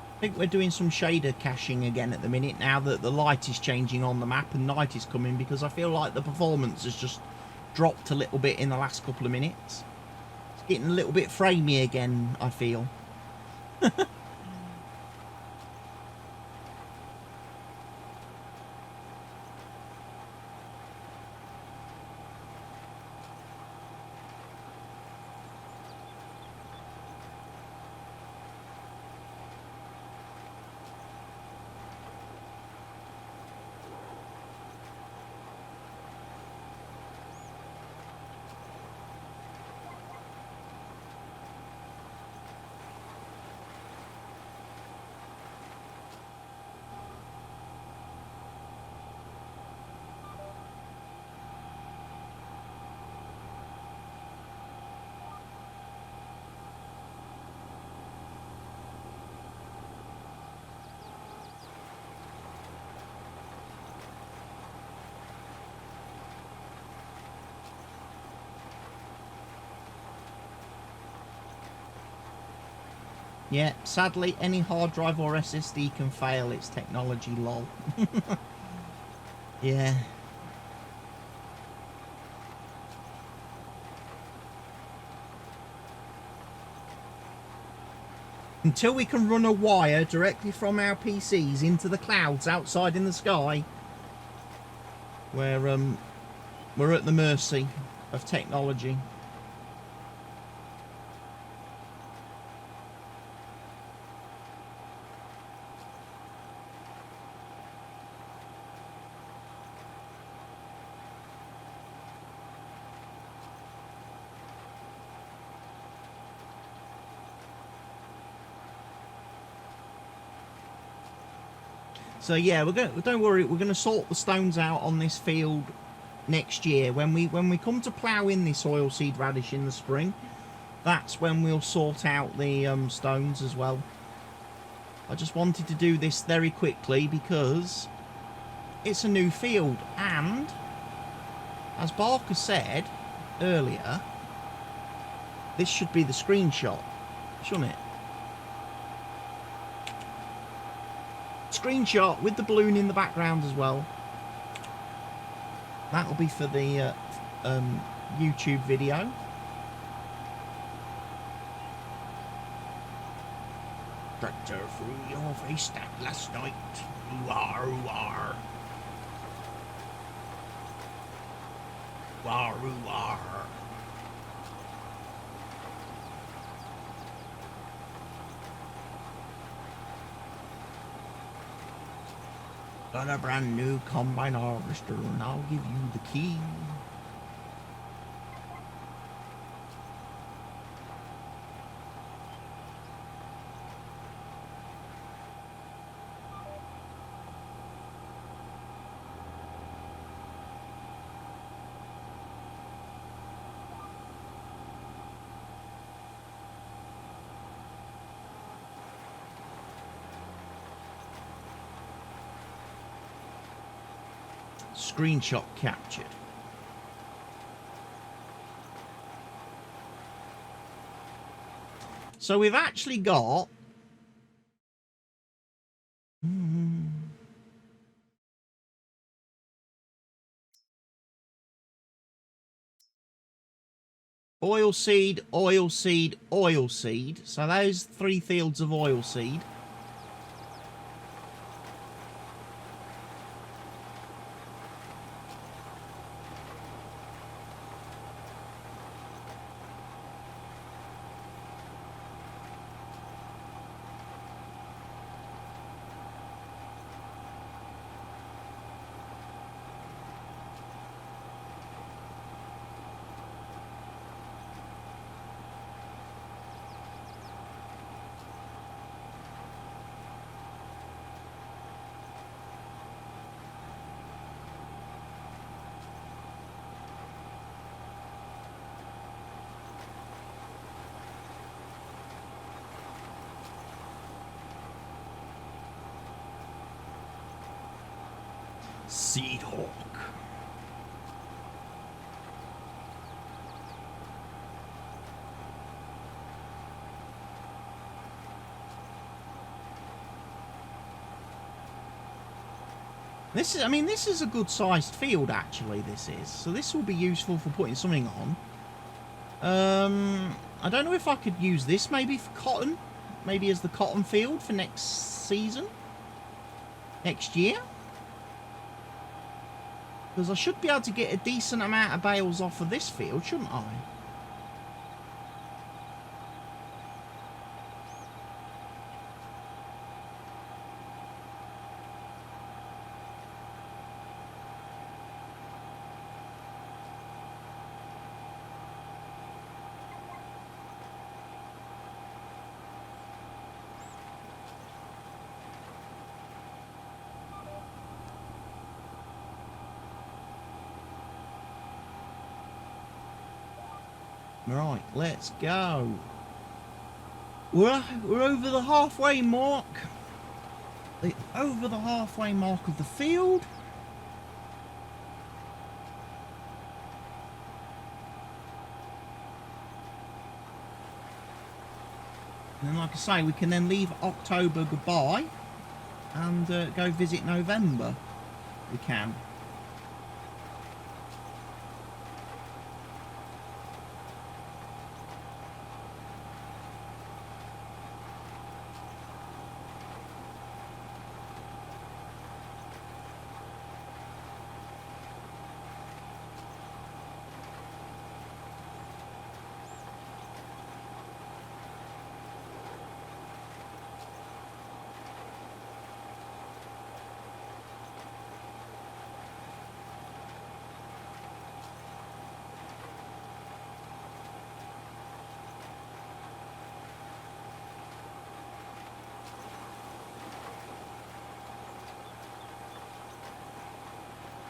I think we're doing some shader caching again at the minute, now that the light is changing on the map and night is coming, because I feel like the performance has just dropped a little bit in the last couple of minutes. It's getting a little bit framey again, I feel. Yeah, sadly, any hard drive or SSD can fail its technology, lol. Yeah. Until we can run a wire directly from our PCs into the clouds outside in the sky, we're at the mercy of technology. So yeah, don't worry, we're going to sort the stones out on this field next year. When we come to plough in this oilseed radish in the spring, that's when we'll sort out the stones as well. I just wanted to do this very quickly because it's a new field, and as Barker said earlier, this should be the screenshot, shouldn't it? Screenshot with the balloon in the background as well. That'll be for the YouTube video. Tractor through your face that last night. Ooh-ar, ooh-ar. Ooh-ar, ooh-ar. Got a brand new combine harvester and I'll give you the key. Screenshot captured. So we've actually got oilseed, oilseed, oilseed. So those 3 fields of oilseed. Seed Hawk. This is, I mean, this is a good sized field actually, this is. So this will be useful for putting something on. I don't know if I could use this maybe for cotton. Maybe as the cotton field for next season. Next year. Because I should be able to get a decent amount of bales off of this field, shouldn't I? Right, let's go. We're over the halfway mark. Over the halfway mark of the field. And then, like I say, we can then leave October goodbye and go visit November. We can.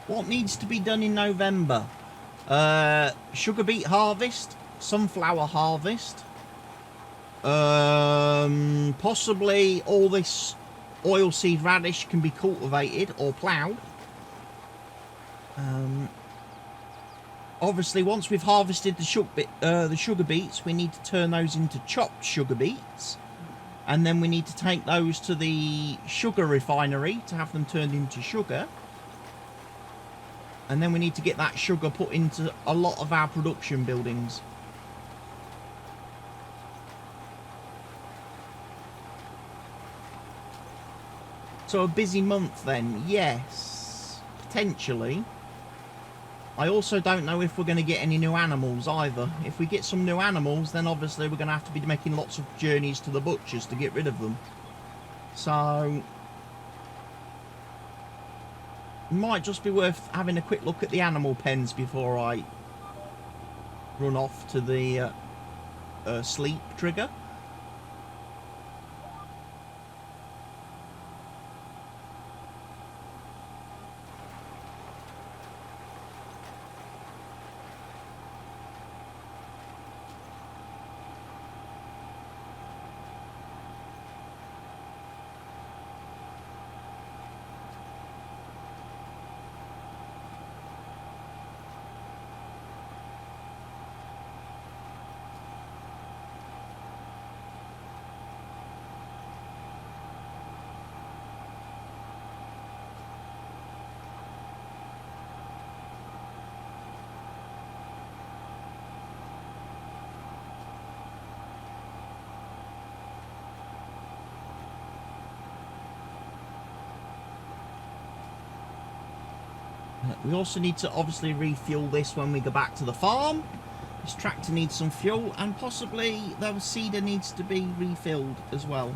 What needs to be done in November? Sugar beet harvest, sunflower harvest, possibly all this oilseed radish can be cultivated or ploughed. Obviously, once we've harvested the sugar beets, we need to turn those into chopped sugar beets, and then we need to take those to the sugar refinery to have them turned into sugar. And then we need to get that sugar put into a lot of our production buildings. So a busy month then, yes, potentially. I also don't know if we're going to get any new animals either. If we get some new animals, then obviously we're going to have to be making lots of journeys to the butchers to get rid of them. So might just be worth having a quick look at the animal pens before I run off to the sleep trigger. We also need to obviously refuel this when we go back to the farm. This tractor needs some fuel, and possibly the seeder needs to be refilled as well.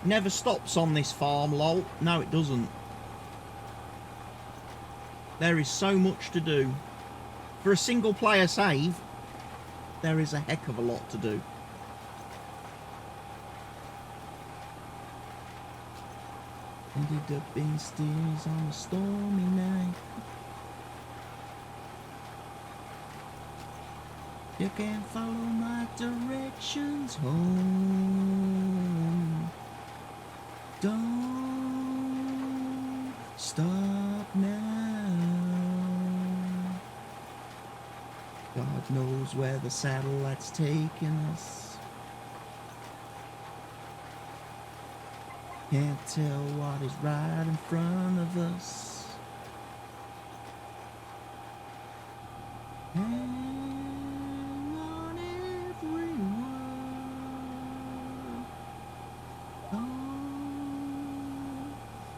Never stops on this farm, lol. No, it doesn't. There is so much to do. For a single player save, there is a heck of a lot to do. Ended up in stairs on a stormy night. You can't follow my directions home. Don't stop now. God knows where the satellite's taking us. Can't tell what is right in front of us. Hang on every word. Don't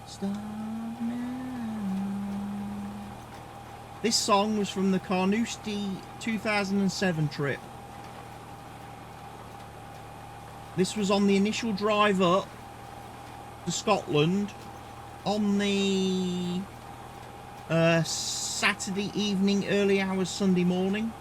stop now. This song was from the Carnoustie 2007 trip. This was on the initial drive up to Scotland on the Saturday evening, early hours Sunday morning.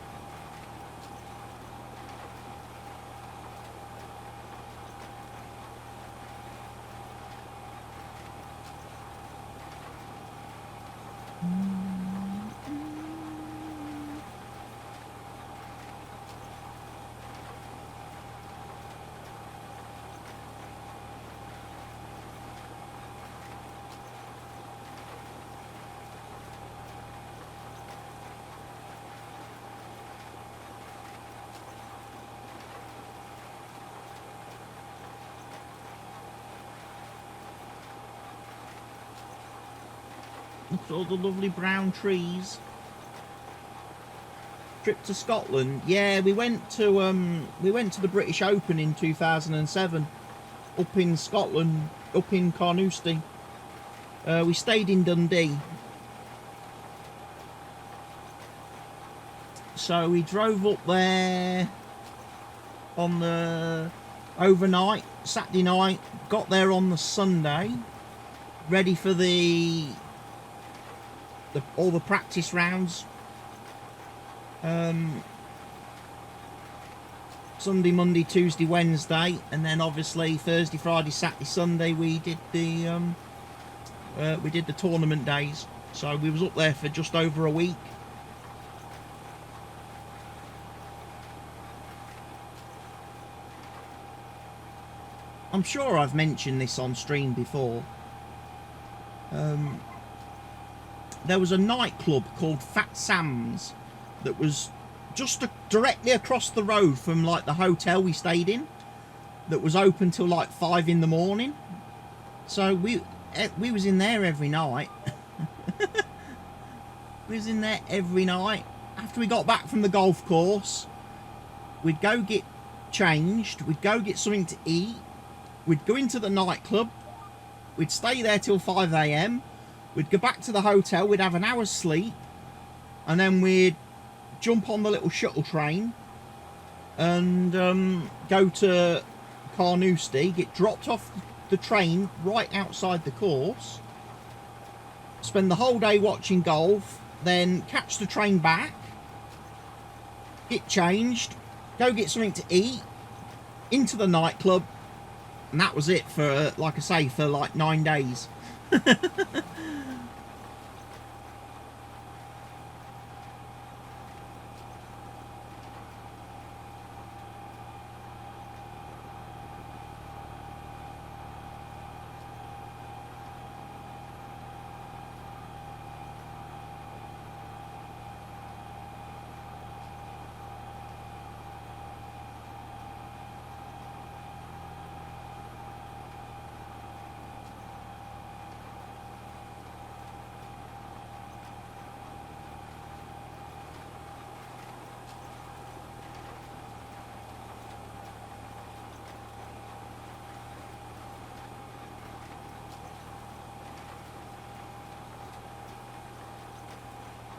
Look at all the lovely brown trees. Trip to Scotland. Yeah, we went to the British Open in 2007 up in Scotland, up in Carnoustie. We stayed in Dundee. So we drove up there on the overnight, Saturday night, got there on the Sunday, ready for all the practice rounds. Sunday, Monday, Tuesday, Wednesday, and then obviously Thursday, Friday, Saturday, Sunday we did the tournament days. So we was up there for just over a week. I'm sure I've mentioned this on stream before. There was a nightclub called Fat Sam's that was just directly across the road from like the hotel we stayed in, that was open till like 5 in the morning. So we was in there every night. We was in there every night. After we got back from the golf course, we'd go get changed, we'd go get something to eat, we'd go into the nightclub, we'd stay there till 5 AM, we'd go back to the hotel, we'd have an hour's sleep, and then we'd jump on the little shuttle train and go to Carnoustie, get dropped off the train right outside the course, spend the whole day watching golf, then catch the train back, get changed, go get something to eat, into the nightclub, and that was it for, like I say, for like 9 days.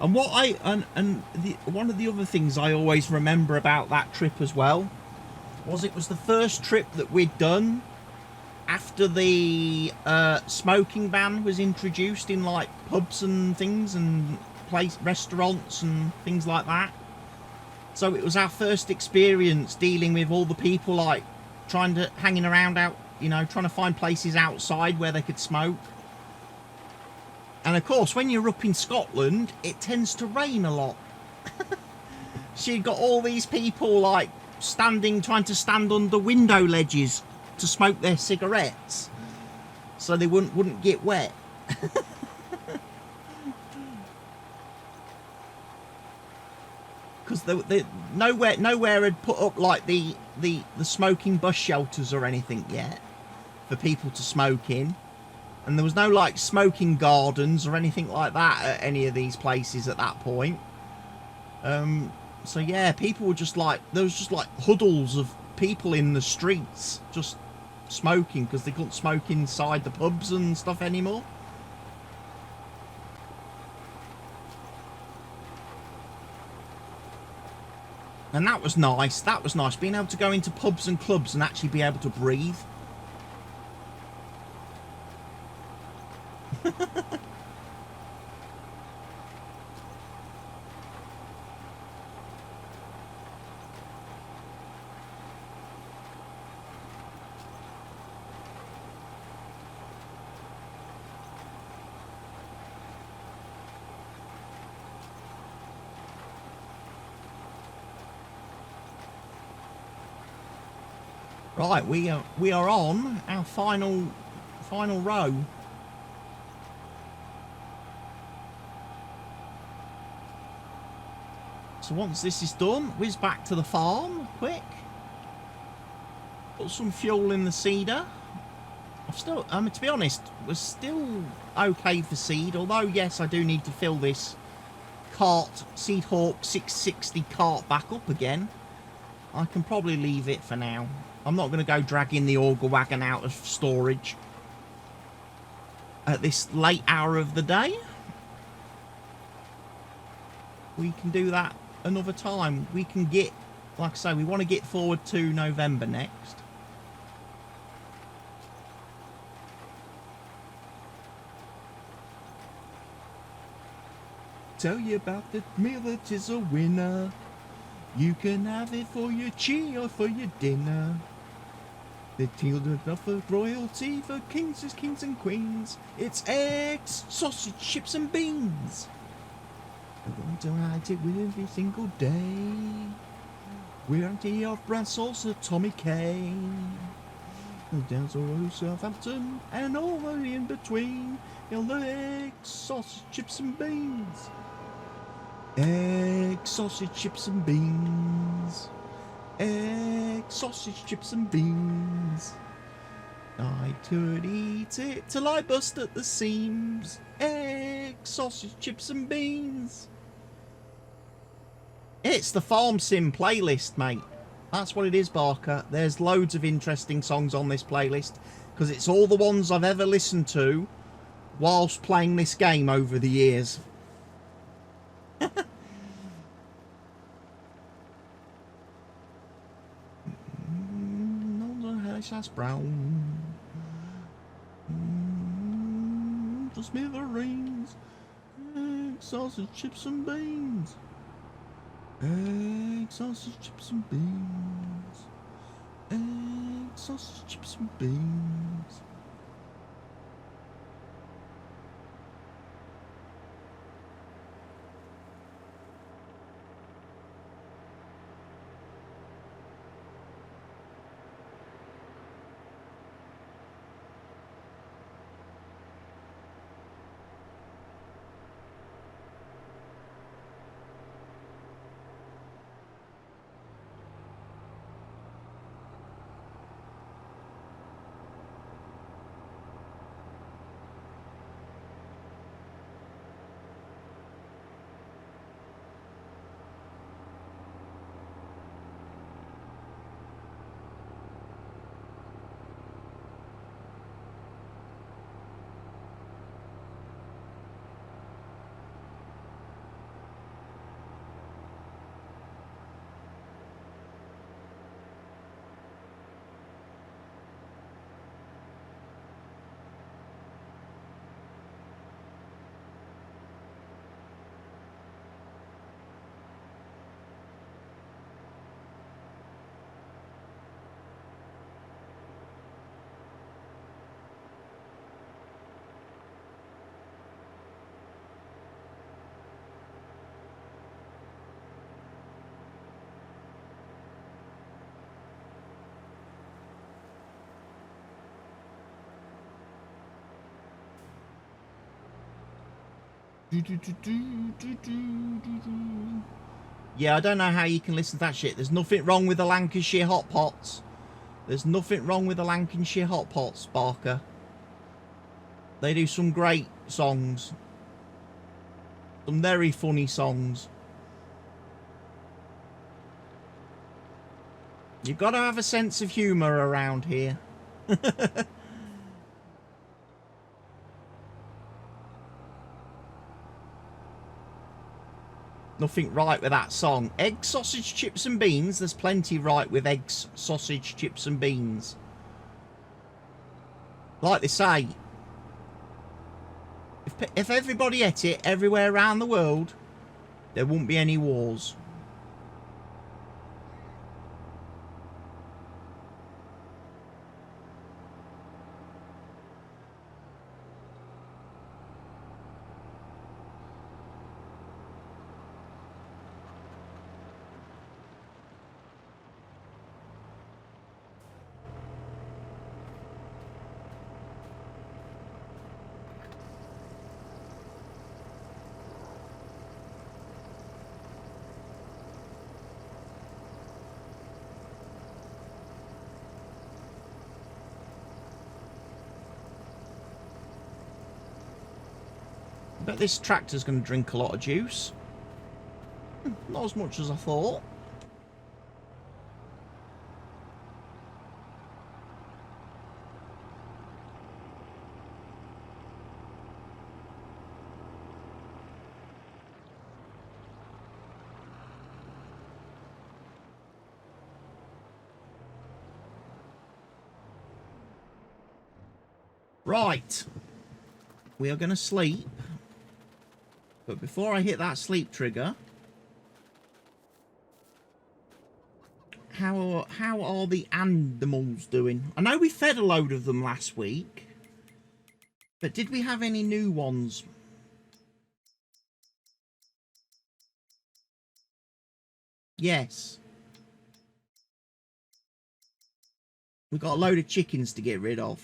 And one of the other things I always remember about that trip as well was it was the first trip that we'd done after the smoking ban was introduced in like pubs and things and restaurants and things like that. So it was our first experience dealing with all the people like hanging around out, you know, trying to find places outside where they could smoke. And of course, when you're up in Scotland, it tends to rain a lot. So you've got all these people like trying to stand under window ledges to smoke their cigarettes, so they wouldn't get wet. Because nowhere had put up like the smoking bus shelters or anything yet for people to smoke in. And there was no like smoking gardens or anything like that at any of these places at that point. So yeah, people were just like, there was just like huddles of people in the streets just smoking because they couldn't smoke inside the pubs and stuff anymore. And that was nice. That was nice, being able to go into pubs and clubs and actually be able to breathe. Right, we are on our final row. So once this is done, whiz back to the farm, quick. Put some fuel in the seeder. I I've still, to be honest, was still okay for seed. Although, yes, I do need to fill this cart, Seed Hawk 660 cart back up again. I can probably leave it for now. I'm not going to go dragging the auger wagon out of storage at this late hour of the day. We can do that another time. We can get, like I say, we want to get forward to November next. Tell you about the meal that is a winner. You can have it for your tea or for your dinner. The children offer royalty for kings as kings and queens. It's eggs, sausage, chips and beans. I'm going to write it with every single day. We're anti of brand sauce of Tommy K. Down to Southampton and all the in between. The eggs, sausage, chips and beans. Egg, sausage, chips and beans. Egg, sausage, chips and beans. I could eat it till I bust at the seams. Egg, sausage, chips and beans. It's the Farm Sim playlist, mate. That's what it is, Barker. There's loads of interesting songs on this playlist because it's all the ones I've ever listened to whilst playing this game over the years. That's brown. The smithereens. Egg, sausage, chips and beans. Egg, sausage, chips and beans. Egg, sausage, chips and beans. Yeah, I don't know how you can listen to that shit. There's nothing wrong with the Lancashire Hot Pots. There's nothing wrong with the Lancashire Hot Pots, Barker. They do some great songs. Some very funny songs. You've got to have a sense of humour around here. Nothing right with that song. Egg, sausage, chips and beans. There's plenty right with eggs, sausage, chips and beans. Like they say, if everybody ate it everywhere around the world, there wouldn't be any wars. Bet this tractor's going to drink a lot of juice. Not as much as I thought. Right. We are going to sleep. But before I hit that sleep trigger, how are the animals doing? I know we fed a load of them last week, but did we have any new ones? Yes. We've got a load of chickens to get rid of.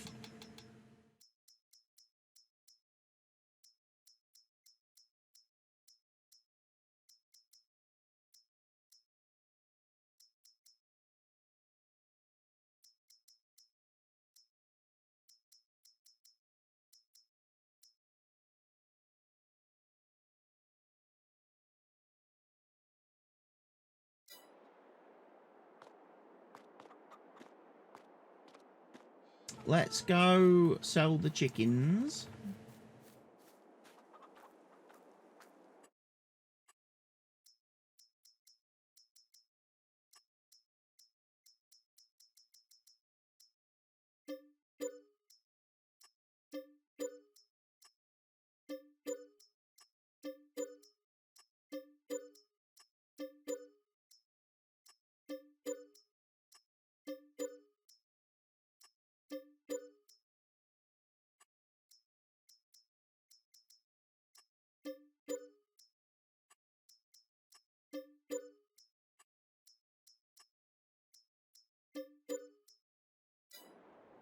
Let's go sell the chickens.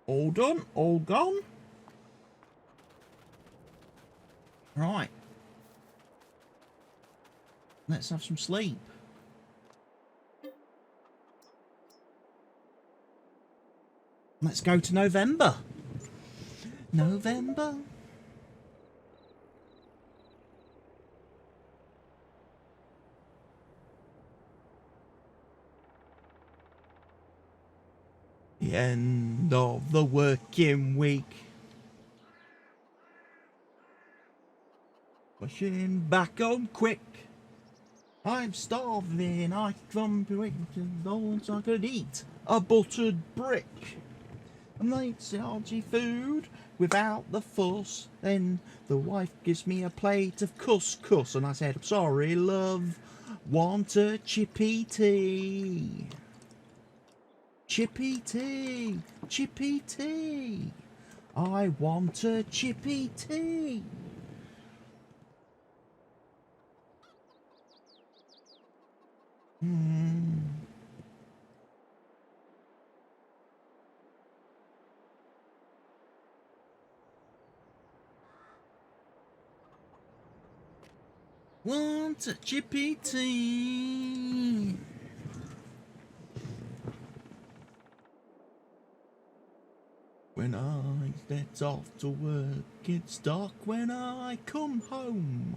All done, all gone. Right. Let's have some sleep. Let's go to November. November. The end of the working week. Pushing back home quick. I'm starving. I come to it so I could eat a buttered brick. And it's hearty food without the fuss. Then the wife gives me a plate of couscous, and I said, "I'm sorry, love. Want a chippy tea? Chippy tea, chippy tea. I want a chippy tea." Want a chippy tea. When I get off to work, it's dark when I come home.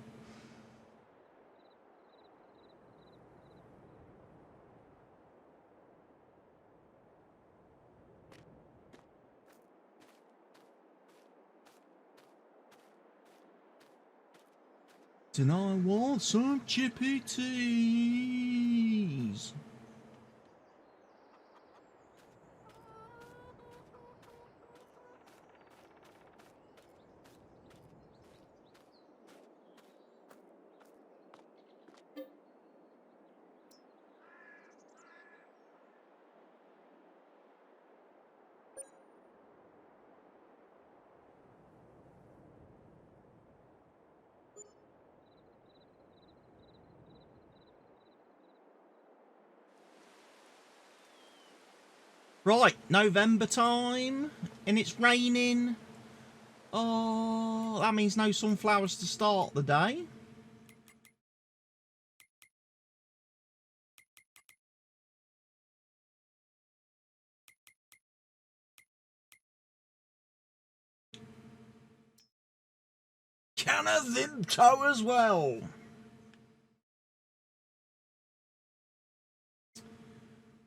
And I want some chippy teas. Right, November time, and it's raining. Oh, that means no sunflowers to start the day. can of Vimto as well.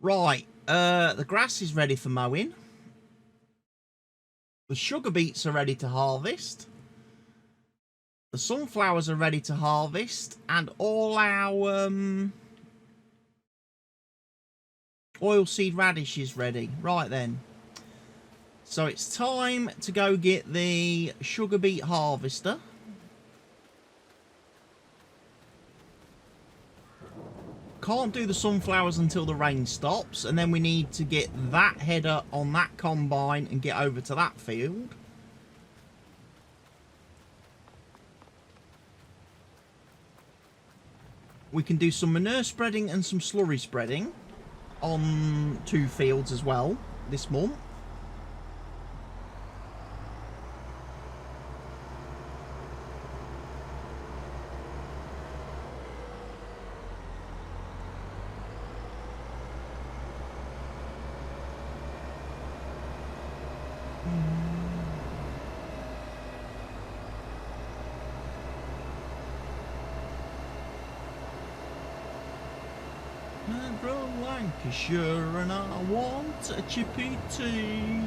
Right, the grass is ready for mowing. The sugar beets are ready to harvest. The sunflowers are ready to harvest. And all our oilseed radish is ready. Right then. So it's time to go get the sugar beet harvester. Can't do the sunflowers until the rain stops, and then we need to get that header on that combine and get over to that field. We can do some manure spreading and some slurry spreading on 2 fields as well this month. I'm from Lancashire and I want a chippy tea.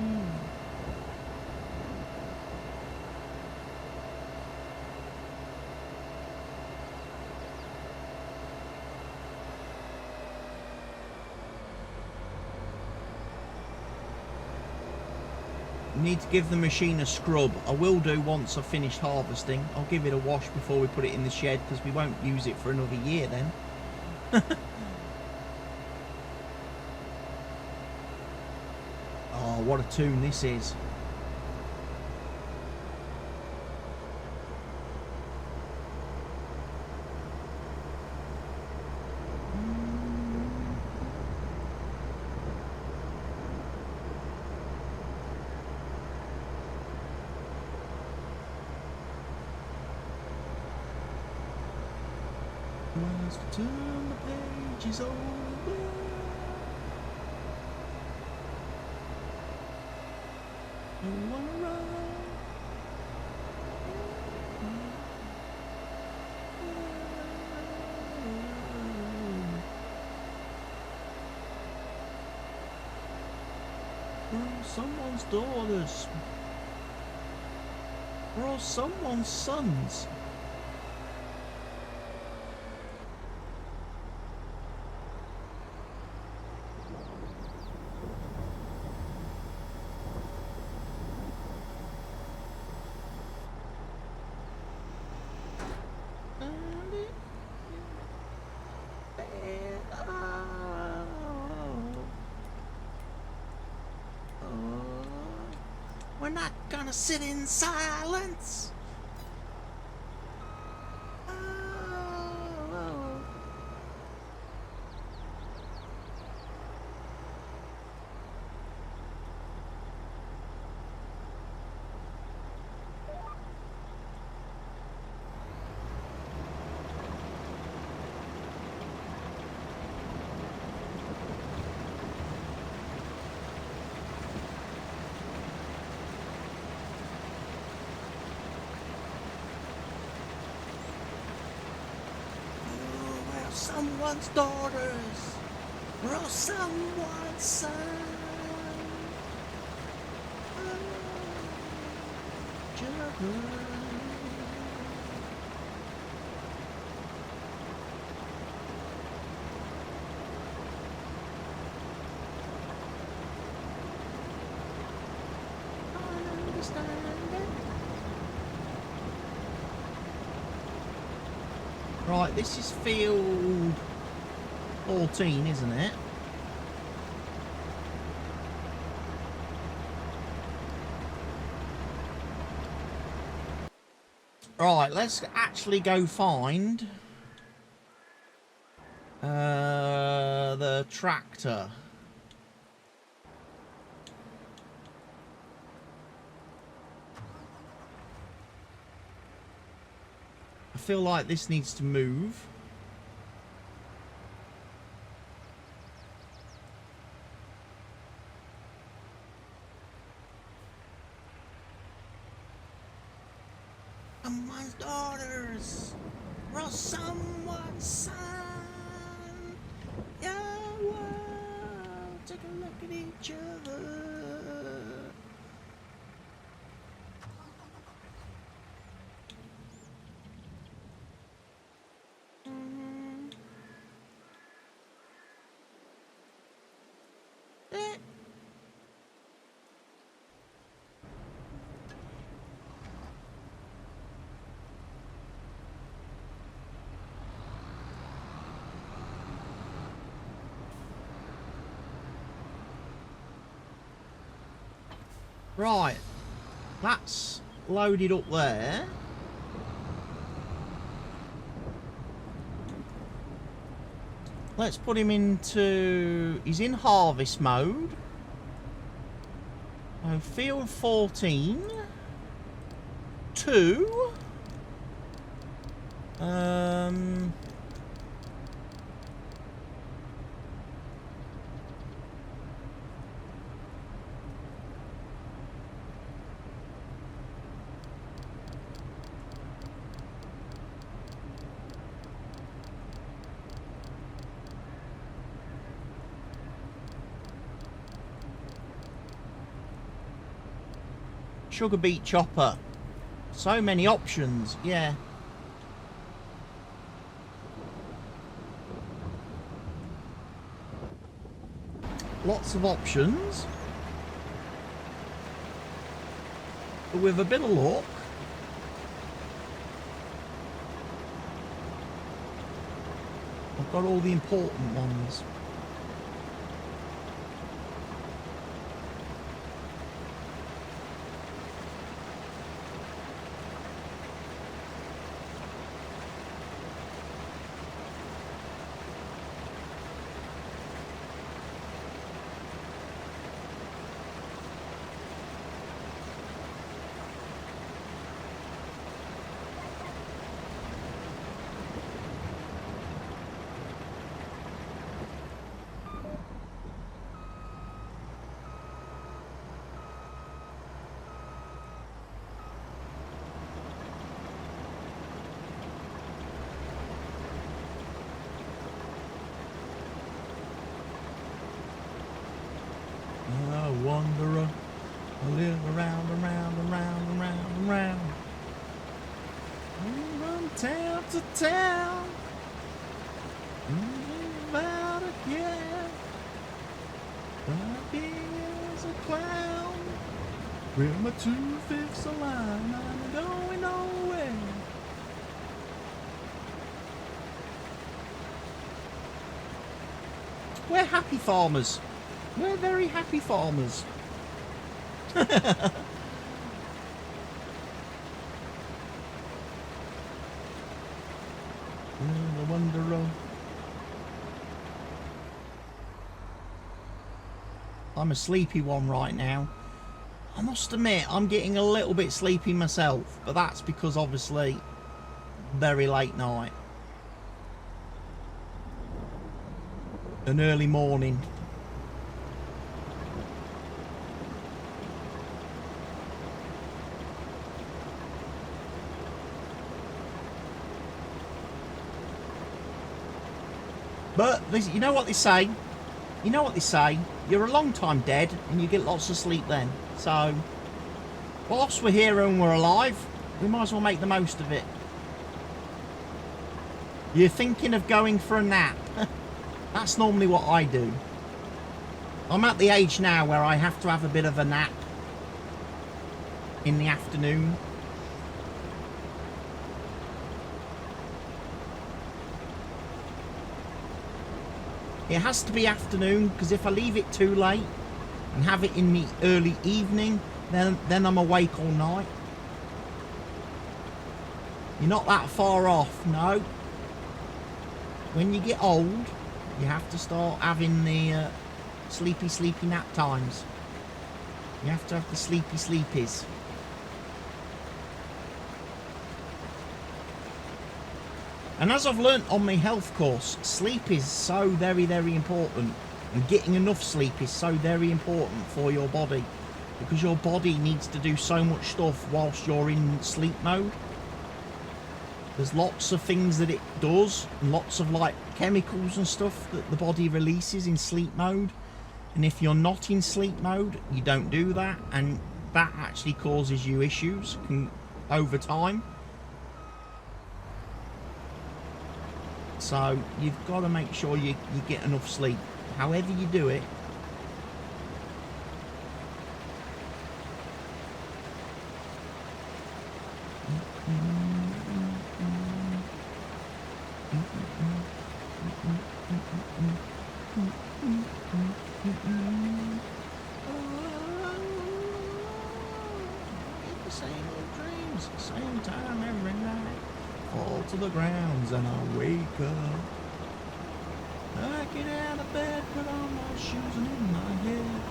Need to give the machine a scrub. I will do once I've finished harvesting. I'll give it a wash before we put it in the shed because we won't use it for another year then. Oh, what a tune this is. Must turn the pages over. I wanna run. We're someone's daughters. We're someone's sons. We're not gonna sit in silence. Someone's daughters, or someone's son. I understand it. Right, this is field 14, isn't it? Right, let's actually go find the tractor. I feel like this needs to move. someone's daughters. We're all someone's son. Yeah, well, take a look at each other. Right, that's loaded up there. Let's put him into... He's in harvest mode. Oh, field 14. 2. Sugar beet chopper. So many options, yeah. Lots of options. But with a bit of luck, I've got all the important ones. Wanderer, I live around, around, around, around, around. From town to town, about again. Happy as a clown, with my 2/5 of line, I'm going nowhere. We're happy farmers. We're very happy farmers. The Wanderer. I'm a sleepy one right now. I must admit, I'm getting a little bit sleepy myself, but that's because obviously very late night. An early morning. But you know what they say? You know what they say? You're a long time dead and you get lots of sleep then. So, whilst we're here and we're alive, we might as well make the most of it. You're thinking of going for a nap. That's normally what I do. I'm at the age now where I have to have a bit of a nap in the afternoon. It has to be afternoon, because if I leave it too late and have it in the early evening, then I'm awake all night. You're not that far off, no. When you get old, you have to start having the sleepy nap times. You have to have the sleepies. And as I've learnt on my health course, sleep is so very, very important. And getting enough sleep is so very important for your body. Because your body needs to do so much stuff whilst you're in sleep mode. There's lots of things that it does, and lots of like chemicals and stuff that the body releases in sleep mode. And if you're not in sleep mode, you don't do that, and that actually causes you issues over time. So you've got to make sure you get enough sleep, however you do it. The same old dreams, same time every night. Fall to the grounds and I wake up. I get out of bed, put on my shoes and in my head,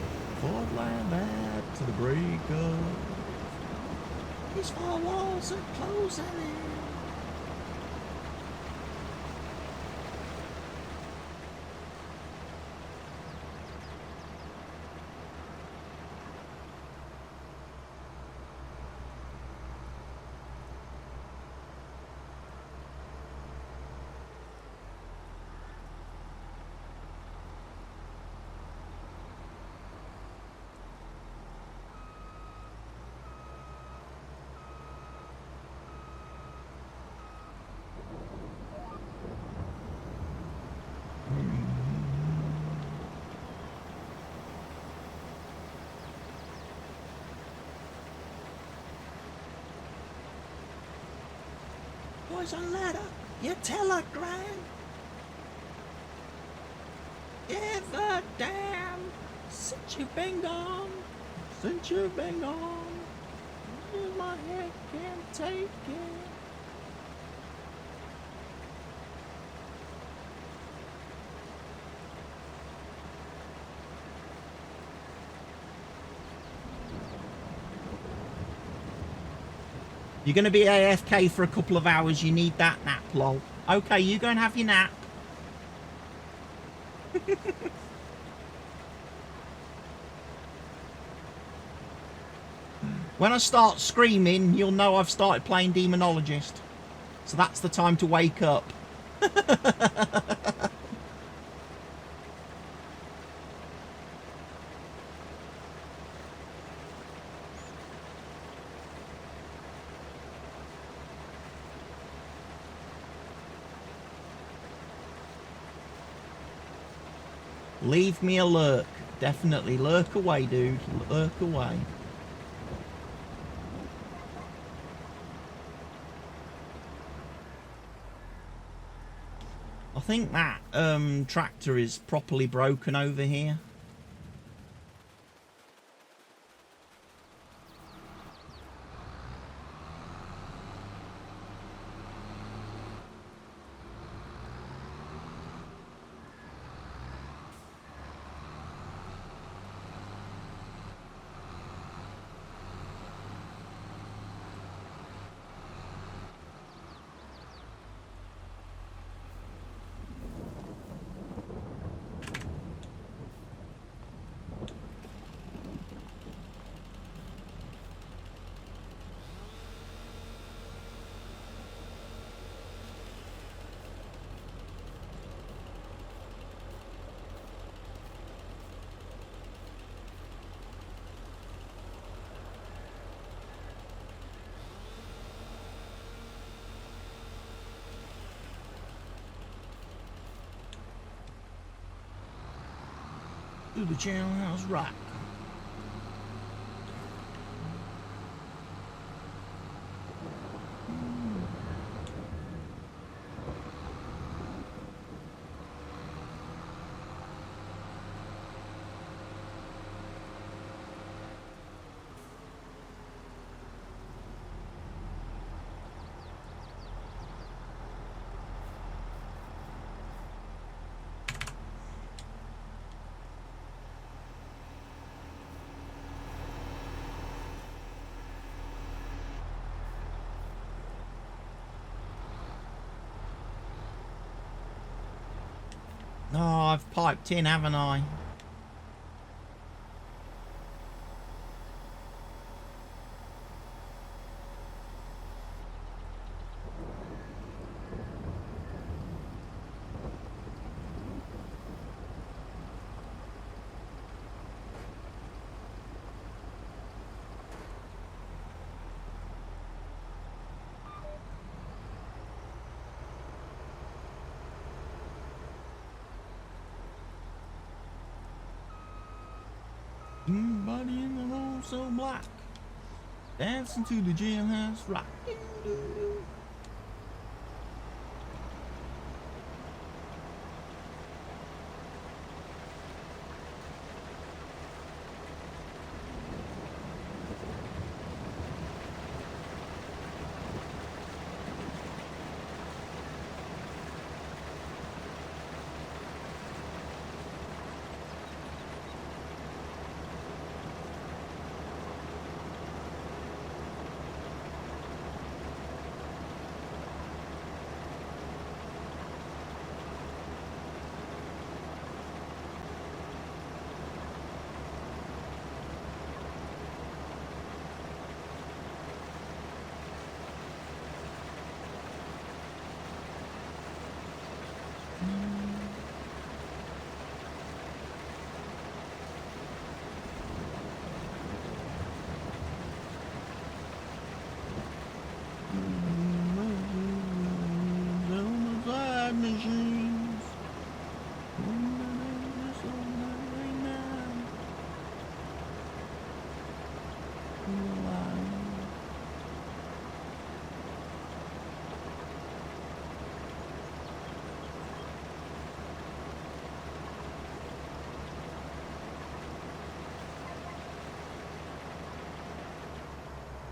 fly back to the break of. These four walls are closing in. Boys a letter, your telegram. Ever damn, since you've been gone, my head can't take it. You're going to be AFK for a couple of hours. You need that nap, lol. Okay, you go and have your nap. When I start screaming, you'll know I've started playing Demonologist. So that's the time to wake up. Leave me a lurk. Definitely lurk away, dude. Lurk away. I think that tractor is properly broken over here. Do the channel house right. Oh, I've piped in, haven't I? Body in the hole so black, dancing to the jailhouse rock.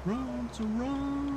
Run to run.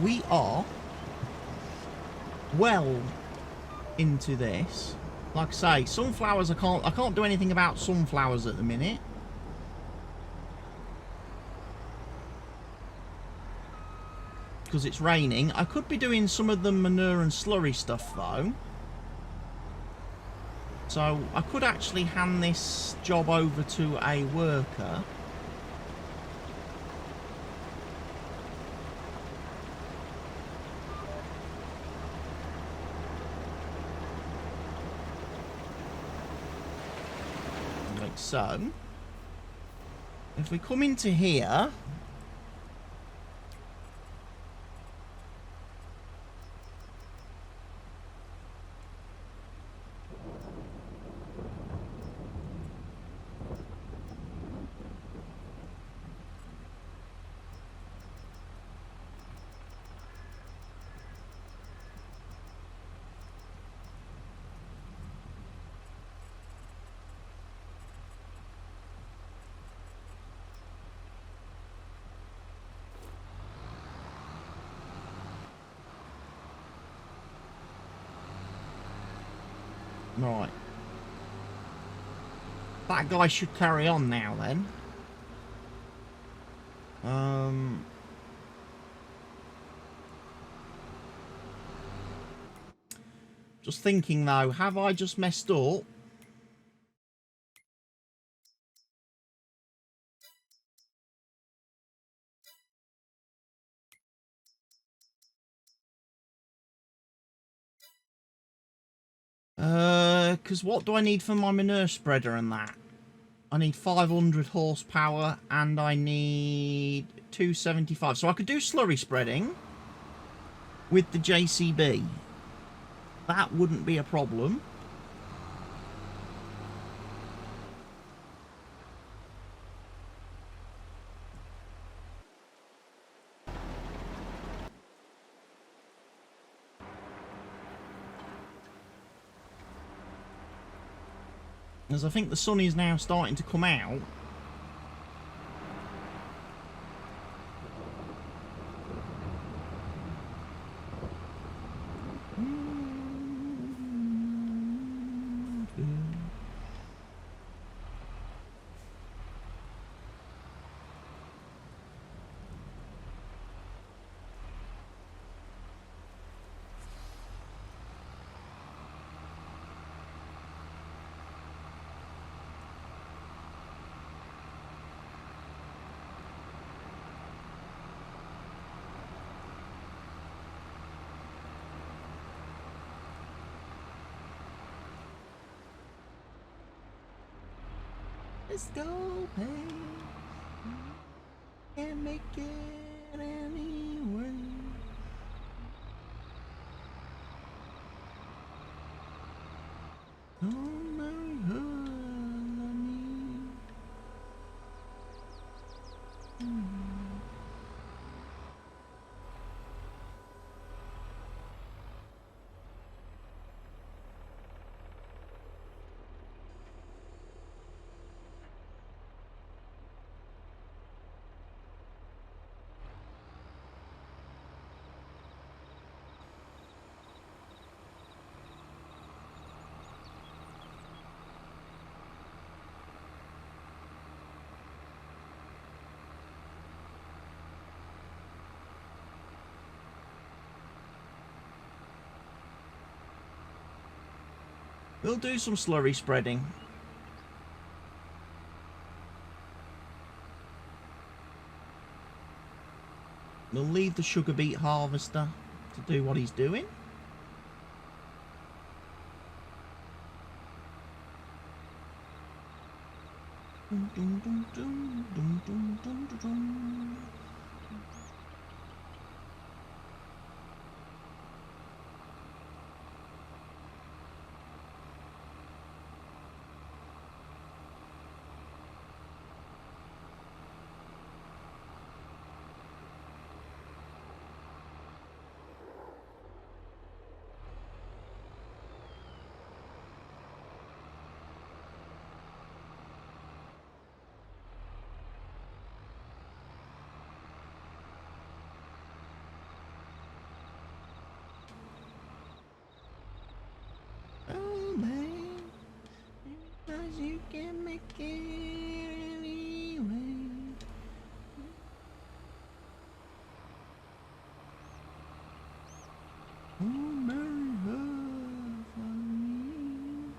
We are well into this. Like I say, sunflowers, I can't do anything about sunflowers at the minute. Because it's raining. I could be doing some of the manure and slurry stuff though. So I could actually hand this job over to a worker. Like so. If we come into here, right. That guy should carry on now then. Just thinking though, have I just messed up? Because what do I need for my manure spreader and that? I need 500 horsepower and I need 275. So I could do slurry spreading with the JCB. That wouldn't be a problem. As I think the sun is now starting to come out. Let's go, hey. Can't make it anyway. Don't marry her, we'll do some slurry spreading. We'll leave the sugar beet harvester to do what he's doing. Dun, dun, dun, dun, dun, dun, dun, dun, dun. Oh man, because you can make it anyway. Oh, marry her for me.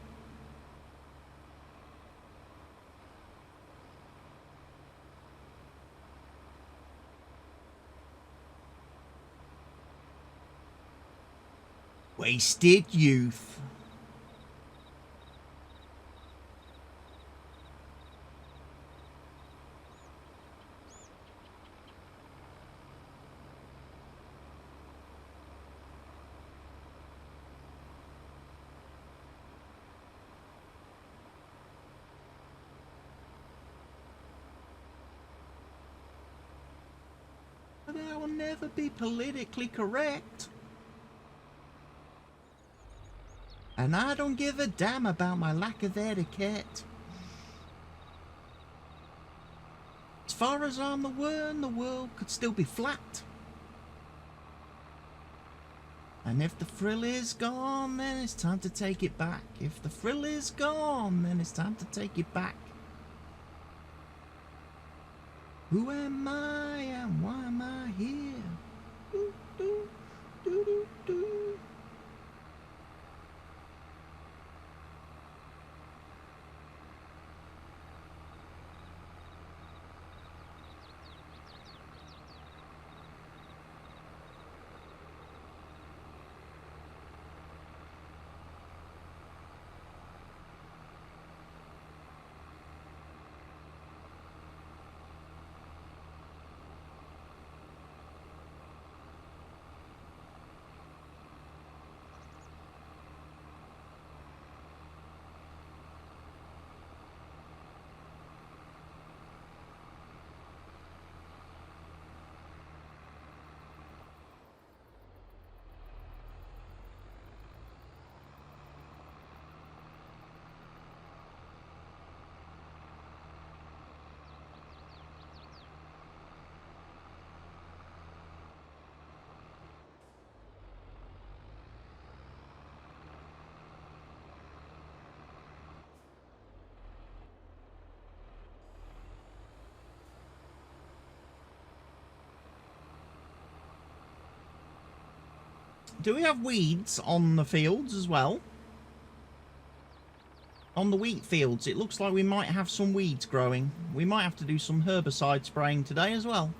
Wasted youth. But I will never be politically correct. And I don't give a damn about my lack of etiquette. As far as I'm aware, the world could still be flat. And if the thrill is gone, then it's time to take it back. If the thrill is gone, then it's time to take it back. Who am I and why am I here? Doo, doo, doo, doo, doo. Do we have weeds on the fields as well? On the wheat fields, it looks like we might have some weeds growing. We might have to do some herbicide spraying today as well.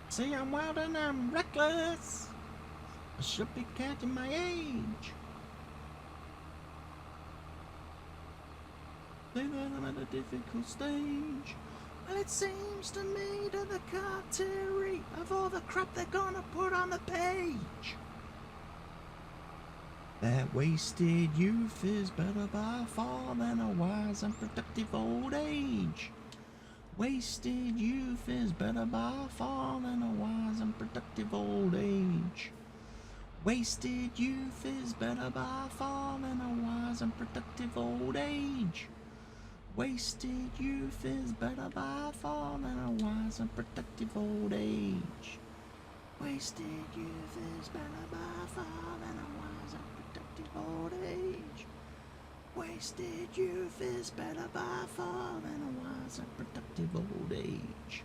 See, I'm wild and I'm reckless. I should be counting my age. Say that I'm at a difficult stage. Well, it seems to me that the criteria of all the crap they're gonna put on the page. That wasted youth is better by far than a wise and productive old age. Wasted youth is better by far than a wise and productive old age. Wasted youth is better by far than a wise and productive old age. Wasted youth is better by far than a wise and productive old age. Wasted youth is better by far than a wise and productive old age. Wasted youth is better by far than a wise and productive old age.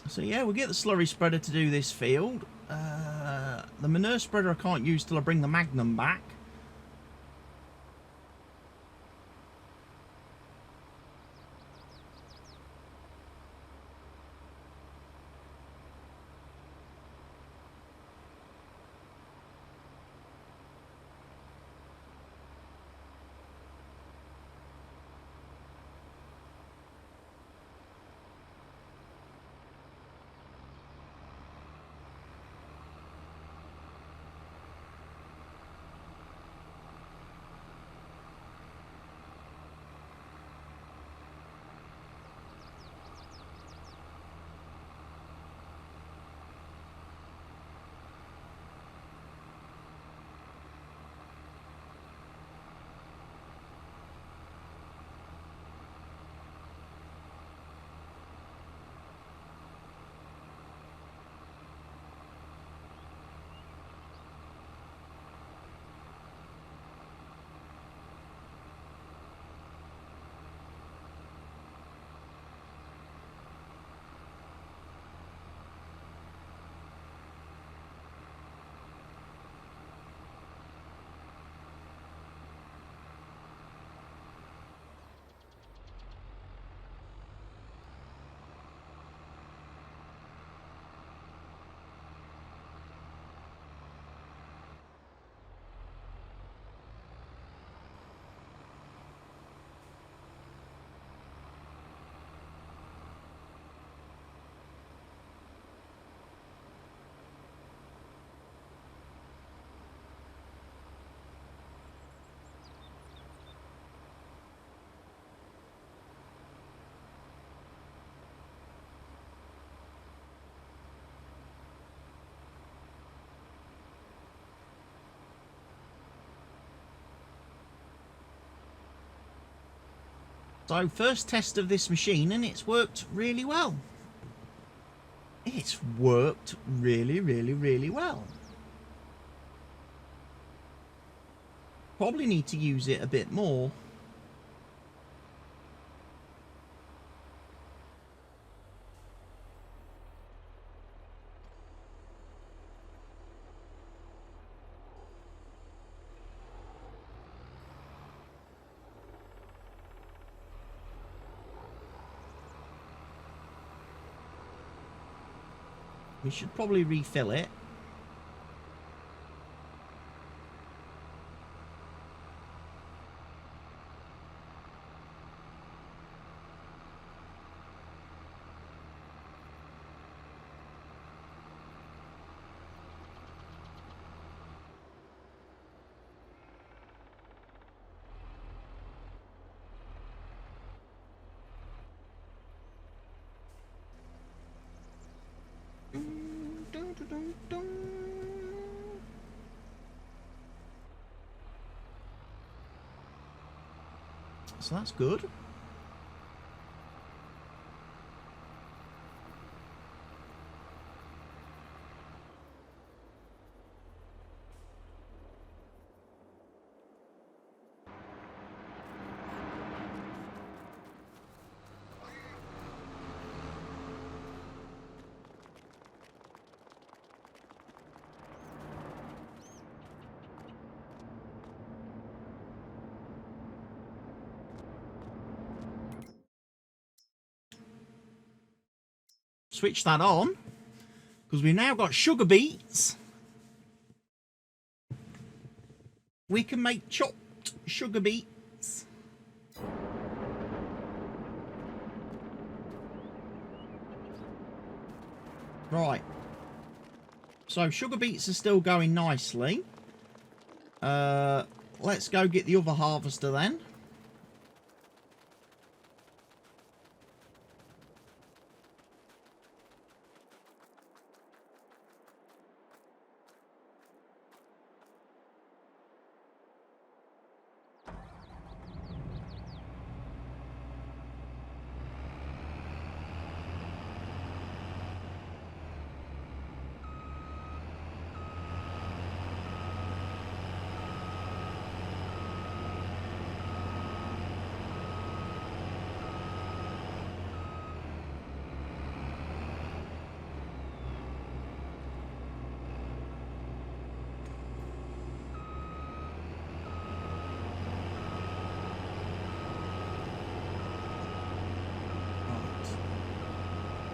So yeah, we'll get the slurry spreader to do this field. The manure spreader I can't use till I bring the Magnum back. So first test of this machine, and it's worked really well. It's worked really well. Probably need to use it a bit more. We should probably refill it. So that's good. Switch that on, because we've now got sugar beets. We can make chopped sugar beets. Right. So sugar beets are still going nicely. Let's go get the other harvester then.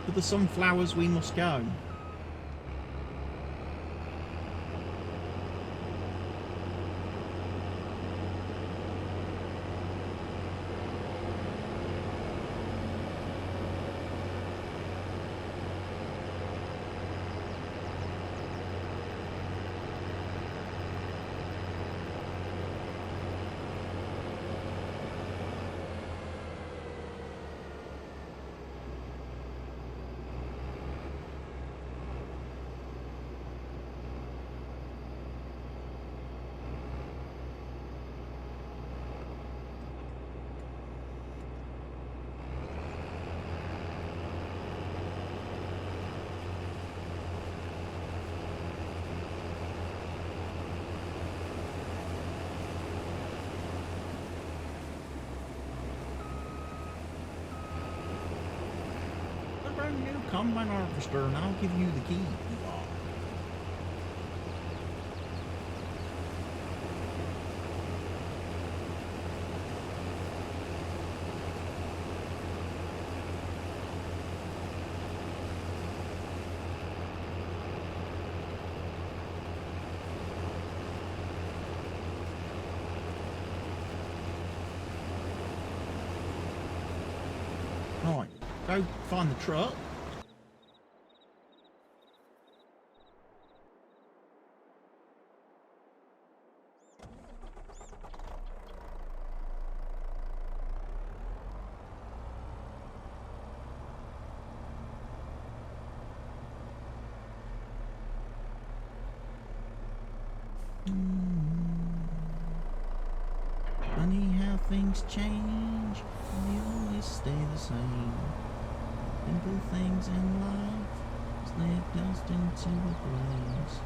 For the sunflowers we must go. Combine harvester, and I'll give you the key. Right, go find the truck. Funny how things change, they always stay the same. Simple things in life slip dust into a blaze.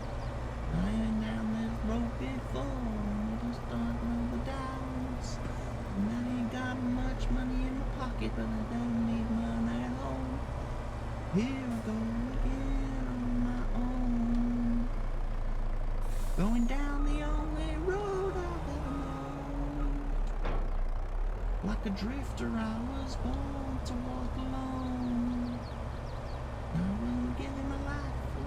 I ain't down this road before, just don't know the downs. And I ain't got much money in my pocket, but I don't need money at all. Here I go again on my own, going down the only road I've ever known. Like a drifter, I was born to walk alone. I will give him a life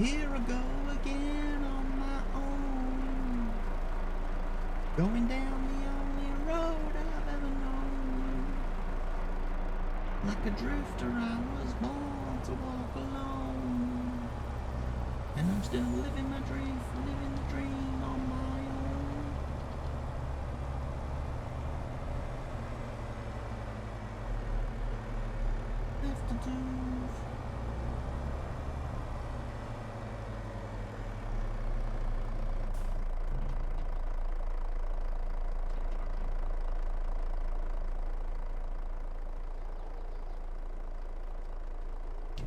Here I go again on my own, going down the only road I've ever known. Like a drifter I was born to walk alone, and I'm still living the dream on my own. Left to do.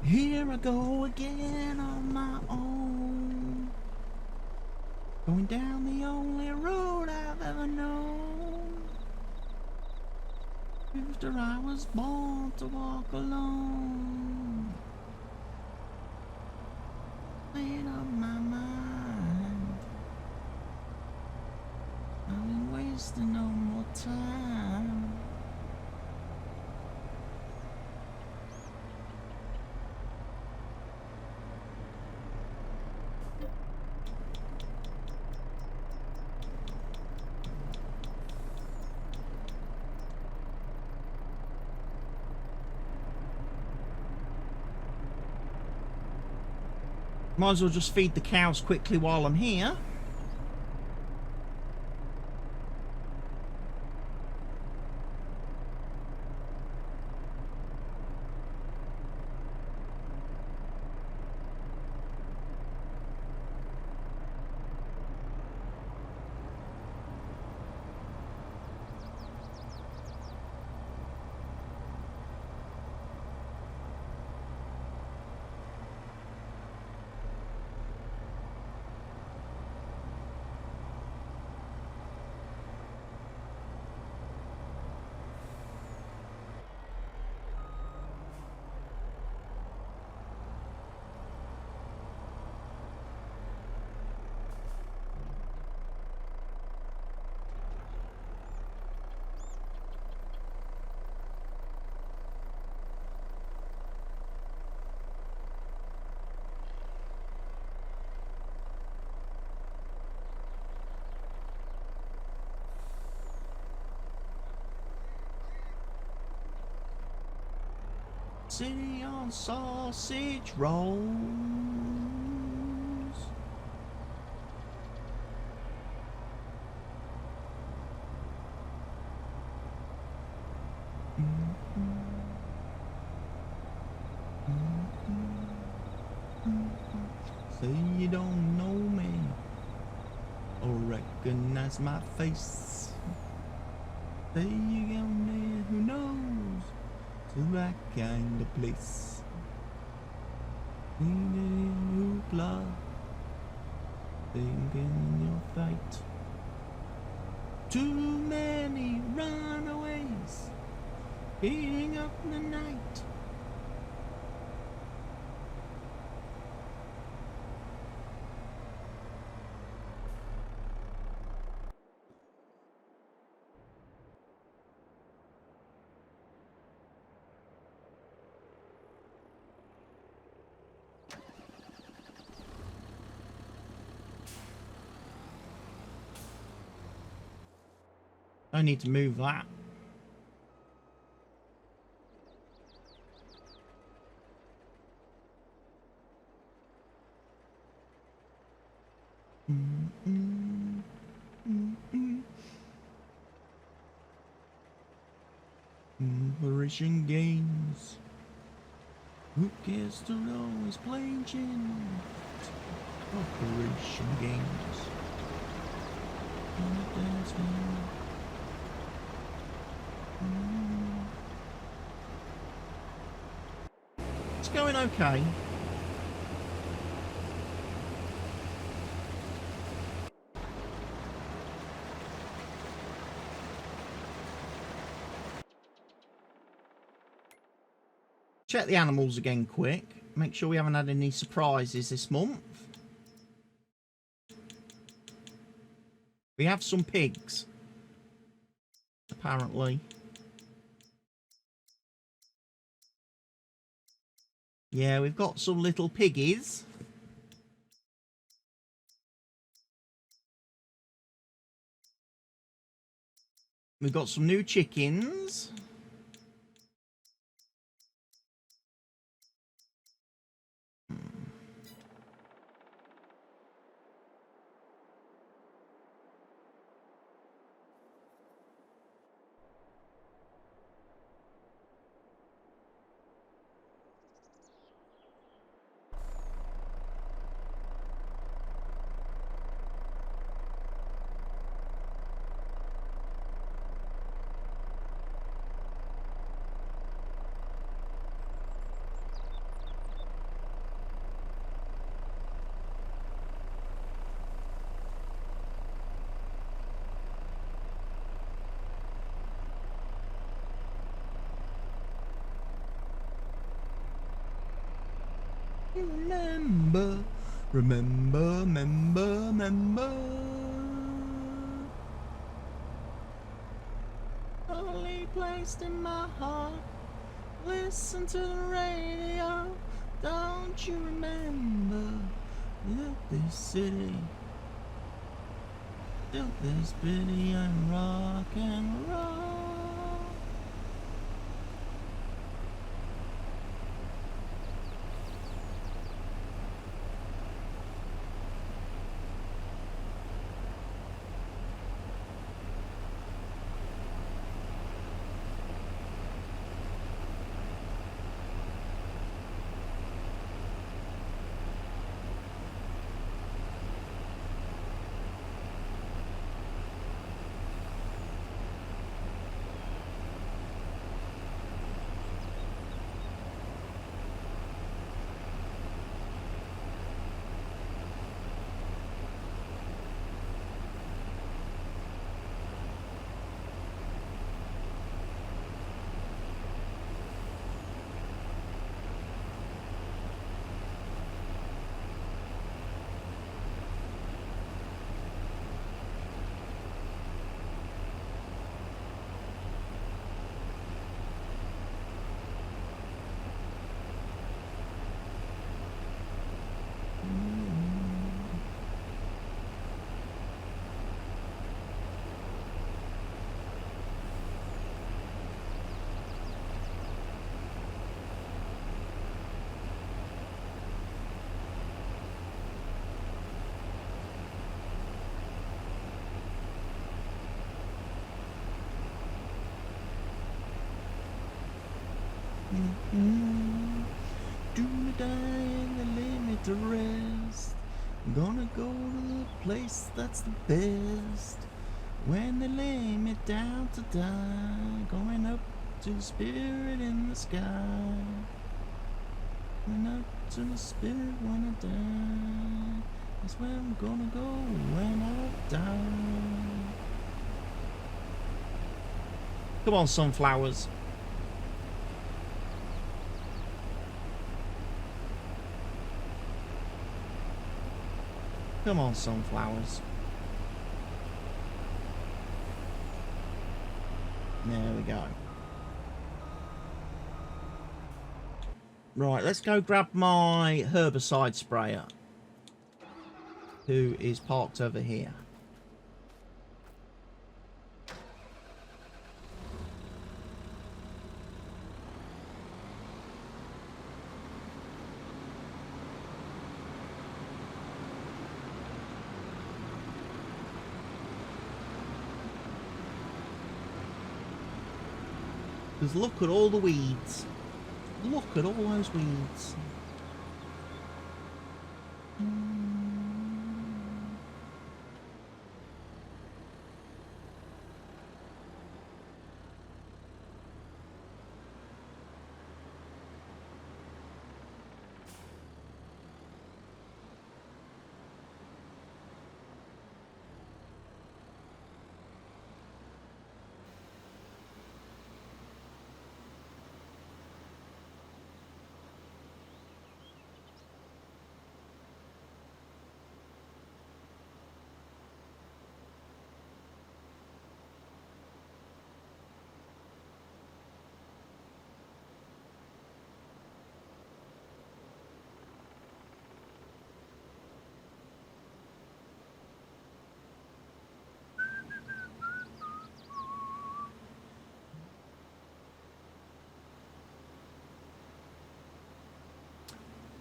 Here I go again on my own, going down the only road I've ever known. After I was born to walk alone, playing on my mind, I ain't wasting no more time. Might as well just feed the cows quickly while I'm here. City on sausage rolls. Say you don't know me or recognize my face. Say you got me, who knows, to that kind of place. Hoopla, thinking your fight. Too many runaways, eating up the night. I need to move that. Operation Games. Who cares to always playing gin? Operation Games. On the dance floor. It's going okay. Check the animals again quick. Make sure we haven't had any surprises this month. We have some pigs, apparently. Yeah, we've got some little piggies. We've got some new chickens. Remember, remember. Only placed in my heart. Listen to the radio. Don't you remember? Built this city. Built this city and rock and roll. Do the die and the limit to rest. Gonna go to the place that's the best. When they lay me down to die, going up to the spirit in the sky. Going up to the spirit when I die. That's where I'm gonna go when I die. Come on, sunflowers. Come on, sunflowers. There we go. Right, let's go grab my herbicide sprayer, who is parked over here. Because look at all the weeds. Look at all those weeds.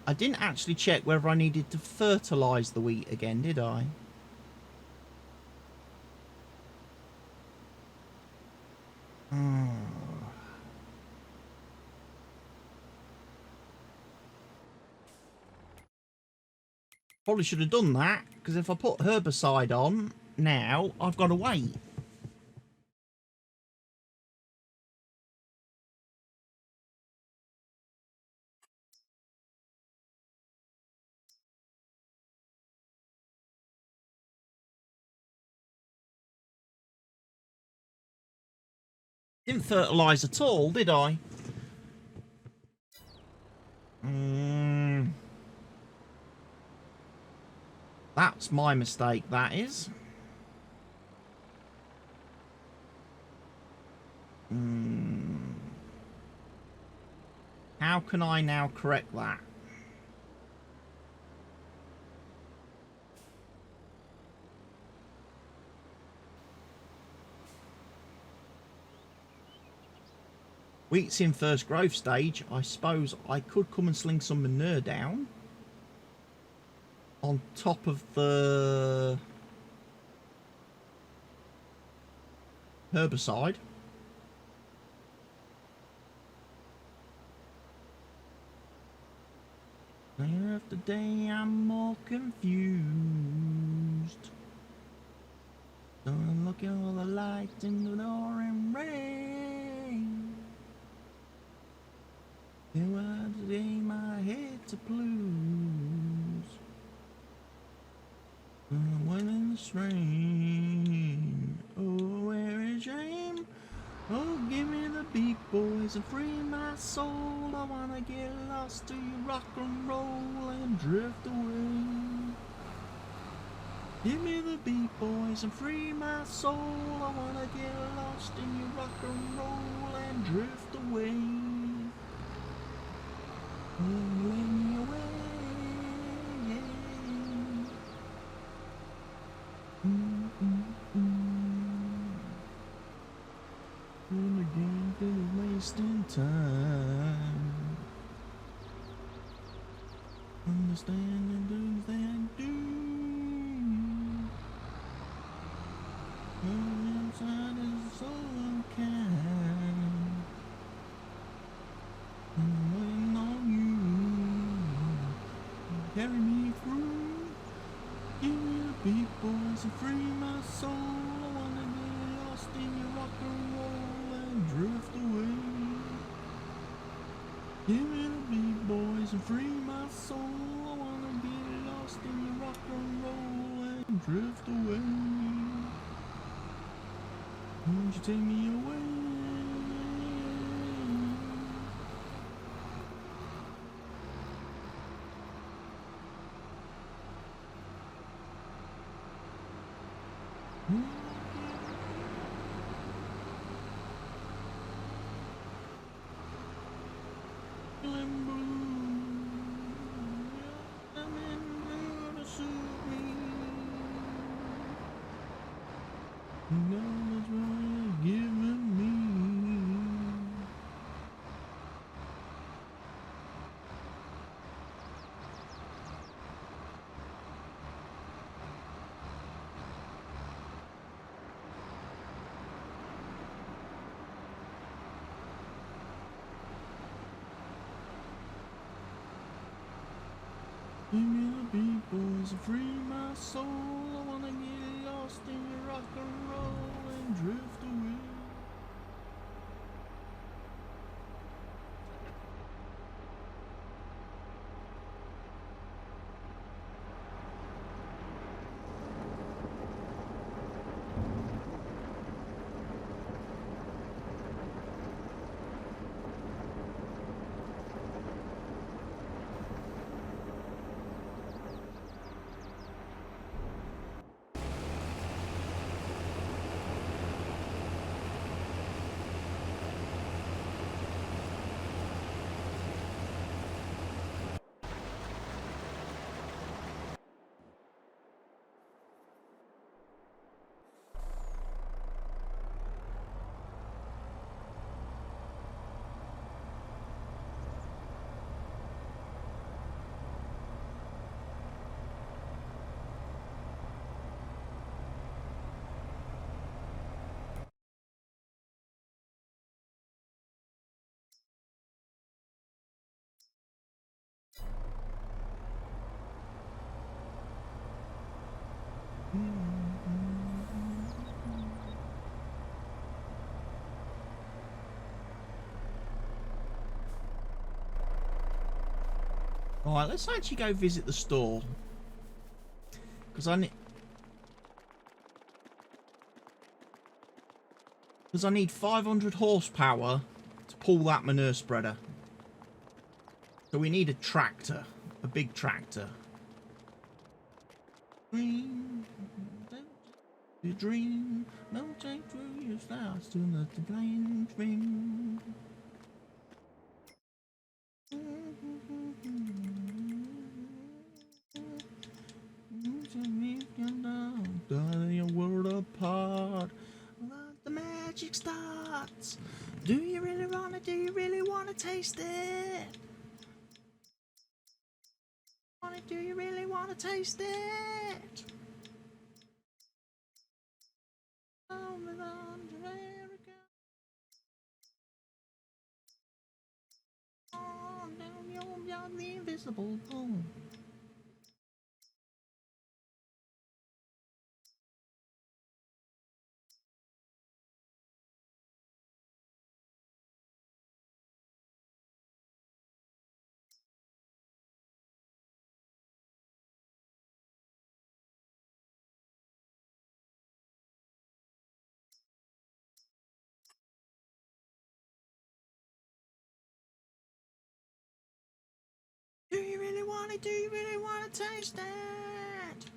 I didn't actually check whether I needed to fertilise the wheat again, did I? Probably should have done that, because if I put herbicide on now, I've got to wait. Didn't fertilise at all, did I? That's my mistake, that is. How can I now correct that? Wheat's in first growth stage. I suppose I could come and sling some manure down on top of the herbicide. Day after day I'm more confused. Don't look at all the lights in the pouring rain. It was today my head to blues. When in the strain, oh where is shame? Oh give me the beat boys and free my soul. I wanna get lost to your rock and roll and drift away. Give me the beat boys and free my soul. I wanna get lost in your rock and roll and drift away. Lay me away. And again, they're wasting time. Understanding things they do. Inside is so unkind. I'm waiting on you. Carry me through. Give me the beat boys and free my soul. I wanna get lost in your rock and roll and drift away. Give me the beat boys and free my soul. I wanna get lost in your rock and roll and drift away. Won't you take me away? Give me the beat boys and free my soul. I wanna get lost in your rock and roll and drift away. Alright, let's actually go visit the store. Because I need 500 horsepower to pull that manure spreader. So we need a tractor. A big tractor. Dream, don't dream, no take through your stars to let the blind dream. Your world apart. The magic starts. Do you really wanna taste it? Do you really wanna taste it? Oh, down the invisible pole. Do you really want it? Do you really want to taste it?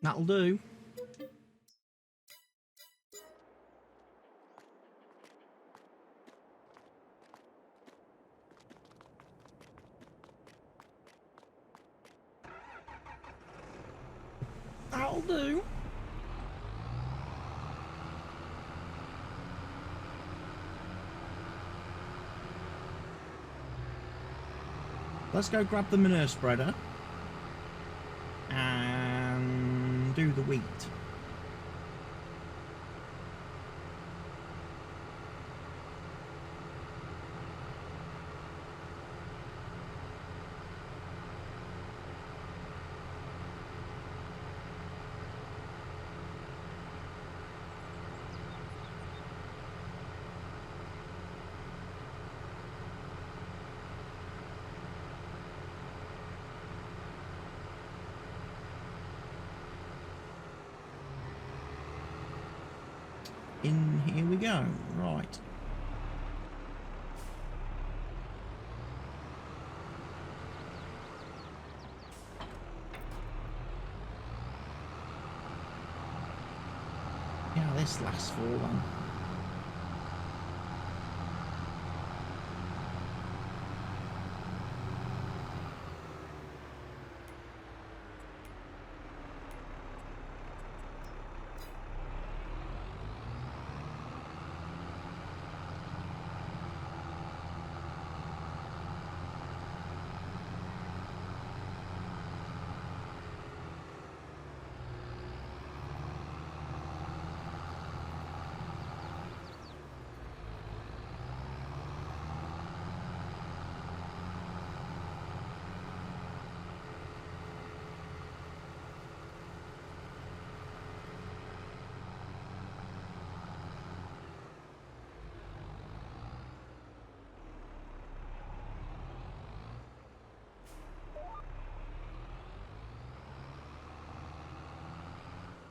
That'll do. That'll do. Let's go grab the manure spreader and do the wheat. In here we go. Right. Yeah, this lasts for then.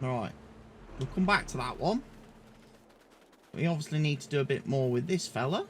Alright, we'll come back to that one. We obviously need to do a bit more with this fella.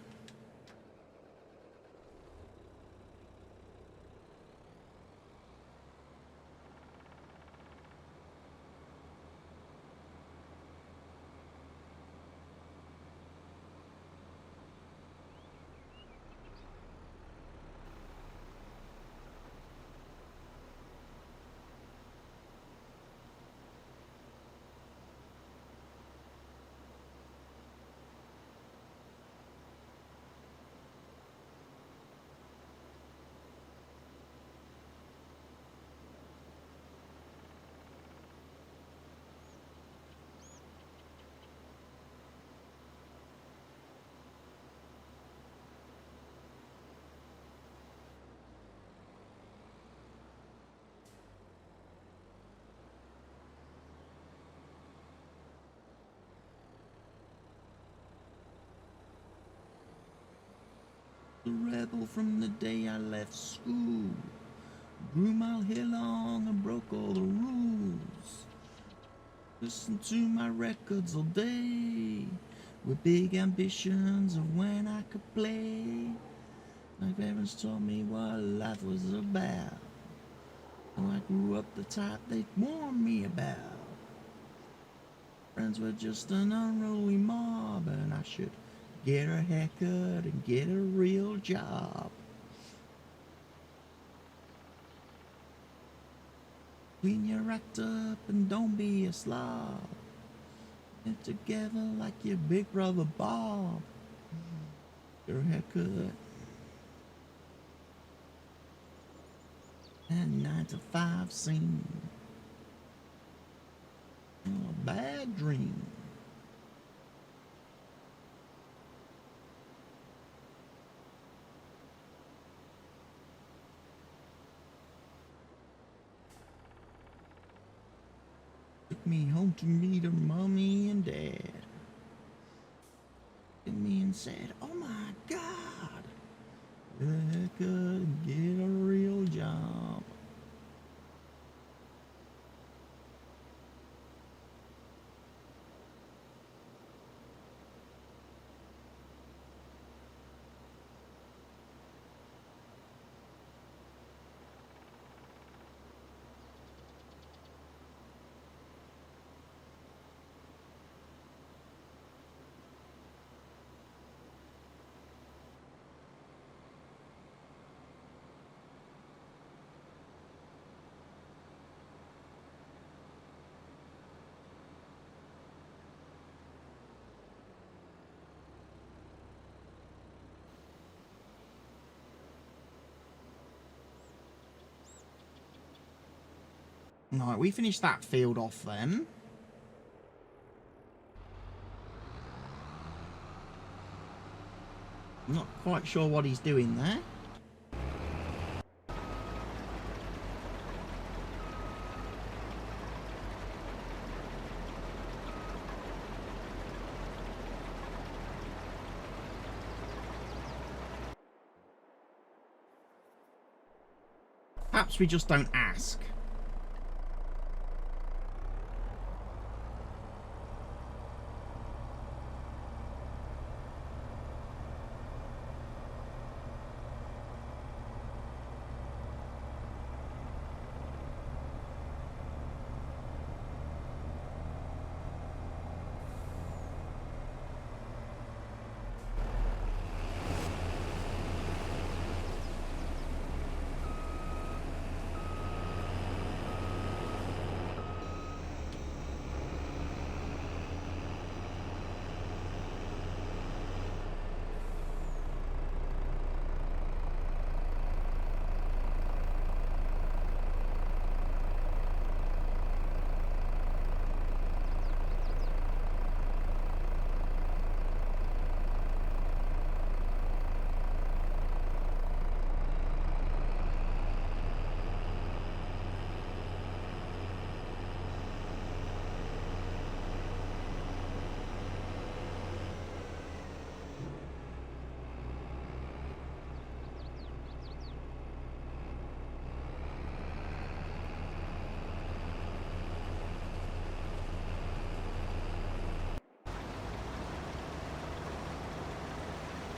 The rebel from the day I left school, grew my hair long and broke all the rules. Listened to my records all day, with big ambitions of when I could play. My parents taught me what life was about, so I grew up the type they warned me about. Friends were just an unruly mob, and I should get a haircut and get a real job. Clean your act up and don't be a slob. Get together like your big brother Bob. Get a haircut and 9 to 5 scene. A bad dream. Took me home to meet her mommy and dad. Looked at me and said, "Oh my God, get a haircut and get a real job." Right, we finished that field off then. I'm not quite sure what he's doing there. Perhaps we just don't ask.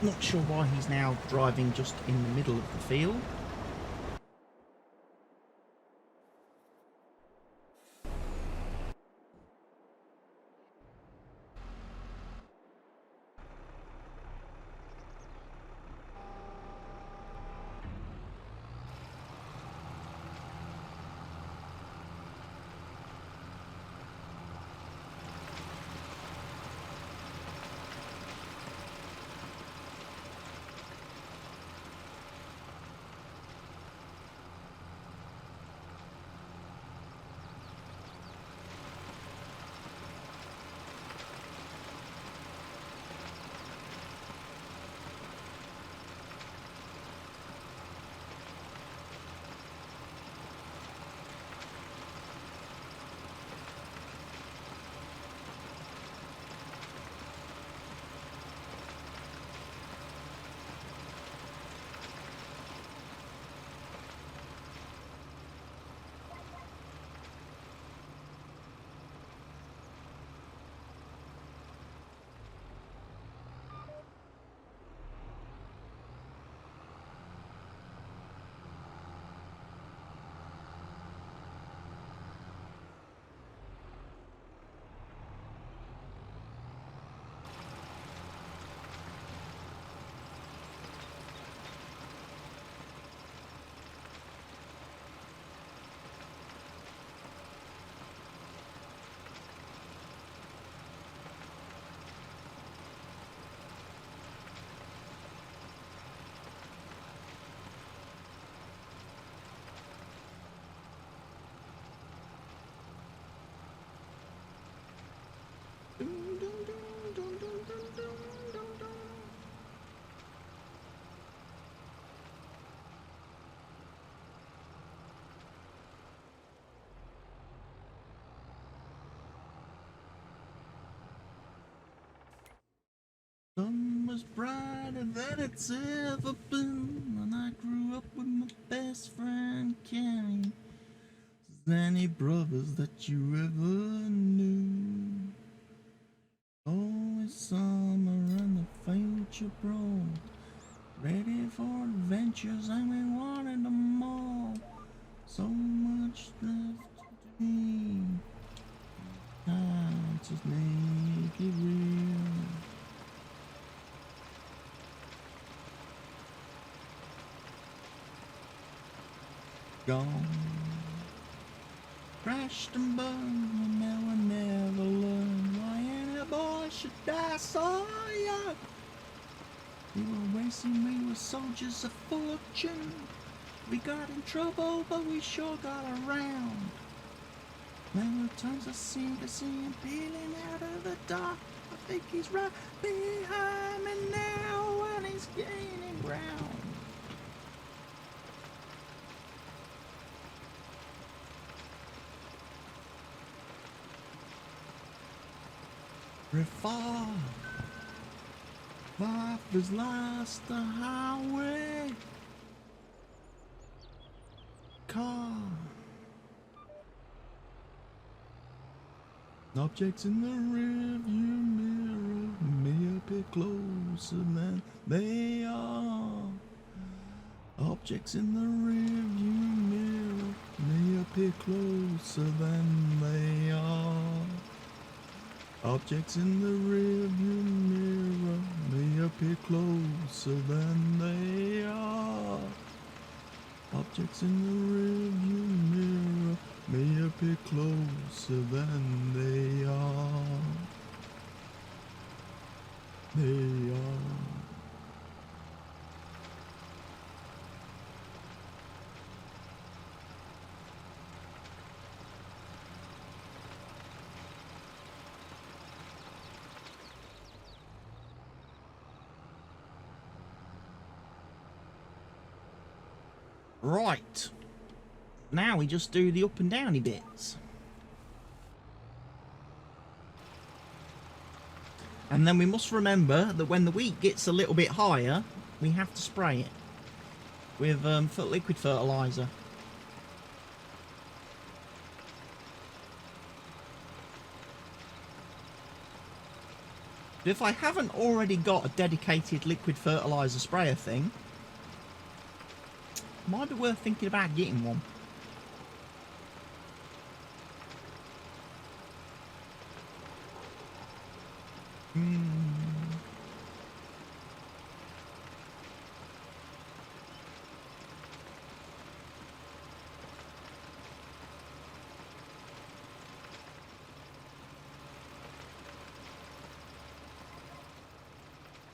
Not sure why he's now driving just in the middle of the field. Sun was brighter than it's ever been, and I grew up with my best friend Kenny. Any brothers that you ever knew? Always summer and the future brought, ready for adventures and we wanted them all. So much left to do, time to make it real. Gone, crashed and burned, and now I never learned why any boy should die so young. We were racing, we were soldiers of fortune. We got in trouble, but we sure got around. There were times I seem to see him peeling out of the dark. I think he's right behind me now, and he's gaining ground. Far, life is lost the highway. Car, objects in the rearview mirror may appear closer than they are. Objects in the rearview mirror may appear closer than they are. Objects in the rearview mirror may appear closer than they are. Objects in the rearview mirror may appear closer than they are. They are. Right, now we just do the up and downy bits. And then we must remember that when the wheat gets a little bit higher, we have to spray it with liquid fertiliser. But if I haven't already got a dedicated liquid fertiliser sprayer thing, might be worth thinking about getting one.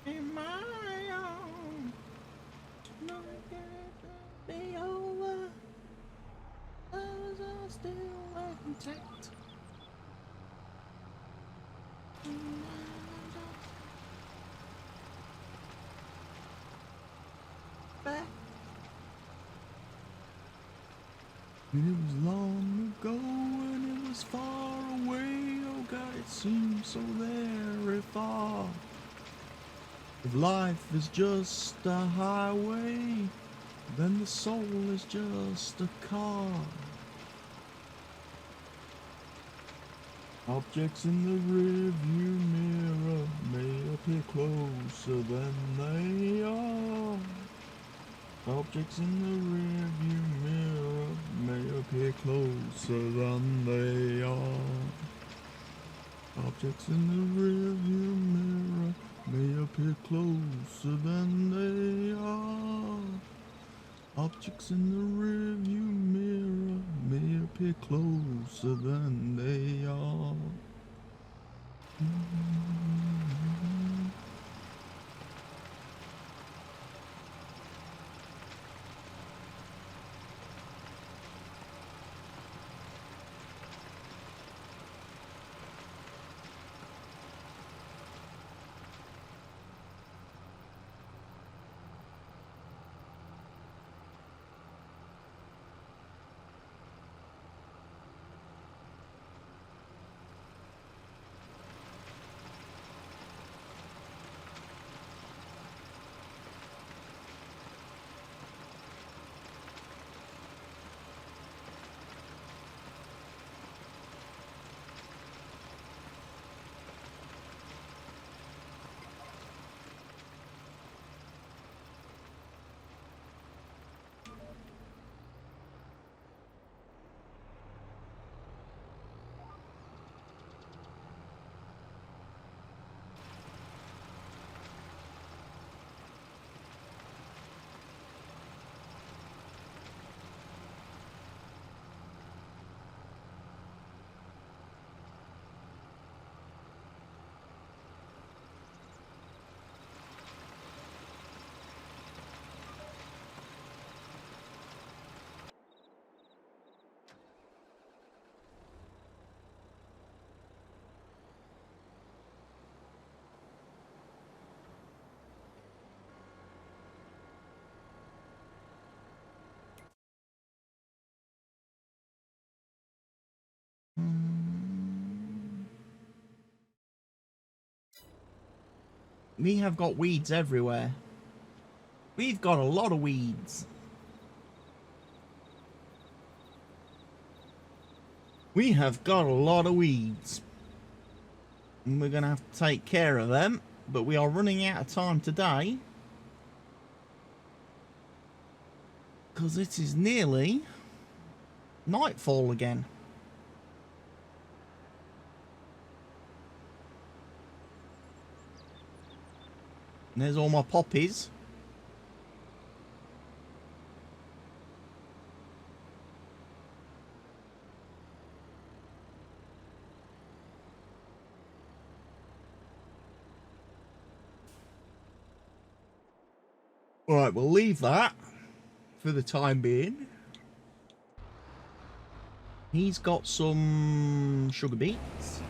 In my arms, not gonna be over. Ours are still intact. Back. It was long ago and it was far away. Oh God, it seems so very far. If life is just a highway, then the soul is just a car. Objects in the rearview mirror may appear closer than they are. Objects in the rearview mirror may appear closer than they are. Objects in the rearview mirror may appear closer than they are. Objects in the rearview mirror may appear closer than they are. We have got weeds everywhere. We've got a lot of weeds. We have got a lot of weeds. And we're going to have to take care of them. But we are running out of time today. Because it is nearly nightfall again. And there's all my poppies. Alright, we'll leave that for the time being. He's got some sugar beets.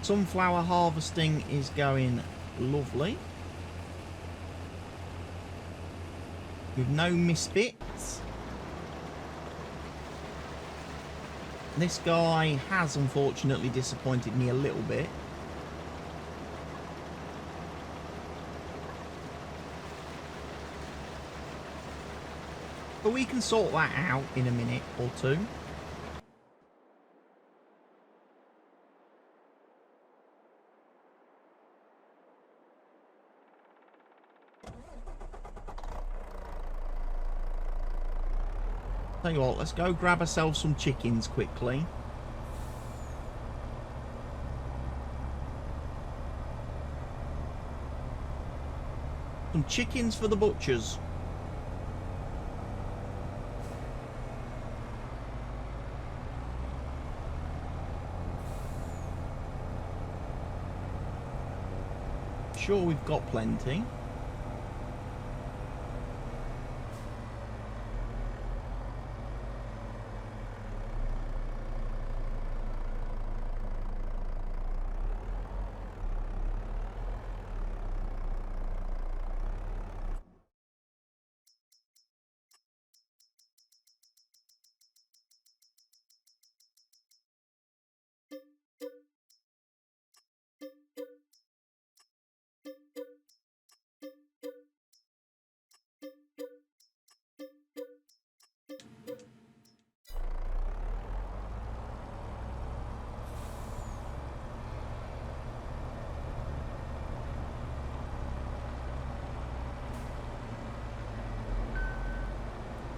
Sunflower harvesting is going lovely. With no misfits. This guy has unfortunately disappointed me a little bit. But we can sort that out in a minute or two. Tell you what, let's go grab ourselves some chickens quickly. Some chickens for the butchers. Sure, we've got plenty.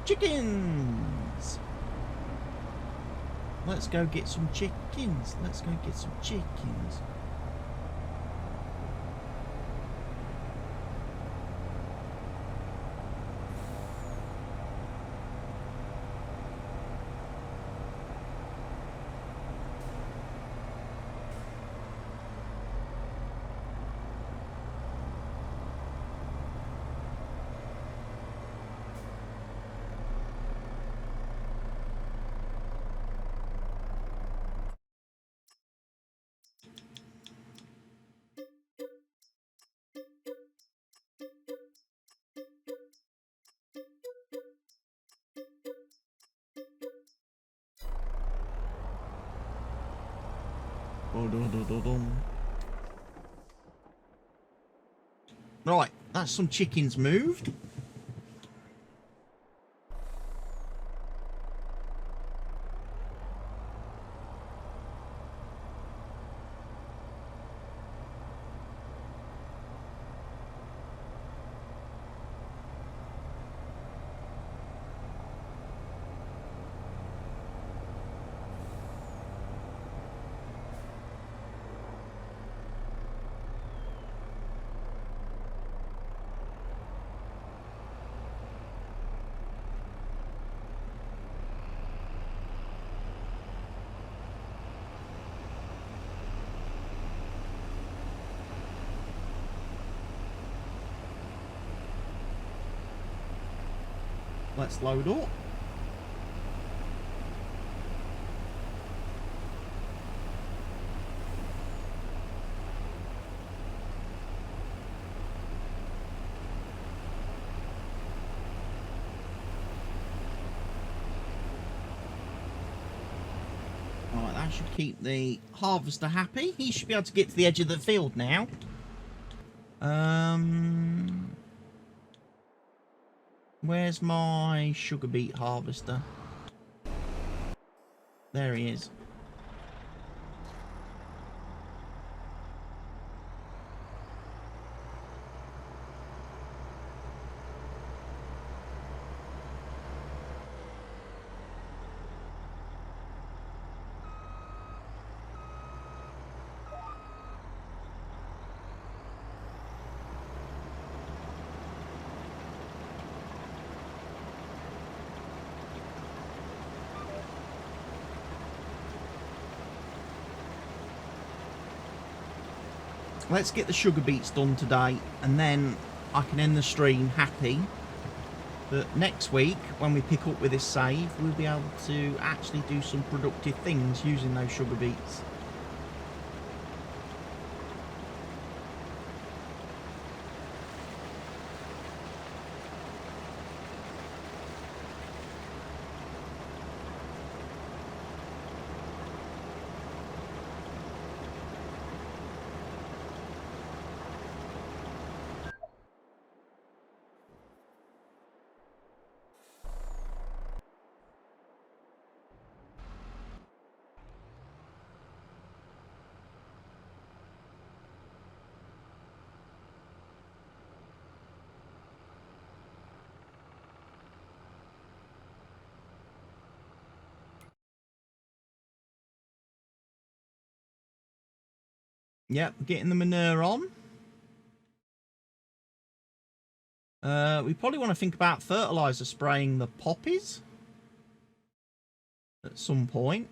Chickens! Let's go get some chickens. Let's go get some chickens. Right, that's some chickens moved. Let's load up. Right, that should keep the harvester happy. He should be able to get to the edge of the field now. Where's my sugar beet harvester? There he is. Let's get the sugar beets done today, and then I can end the stream happy that next week, when we pick up with this save, we'll be able to actually do some productive things using those sugar beets. Yep, getting the manure on. We probably want to think about fertilizer spraying the poppies at some point.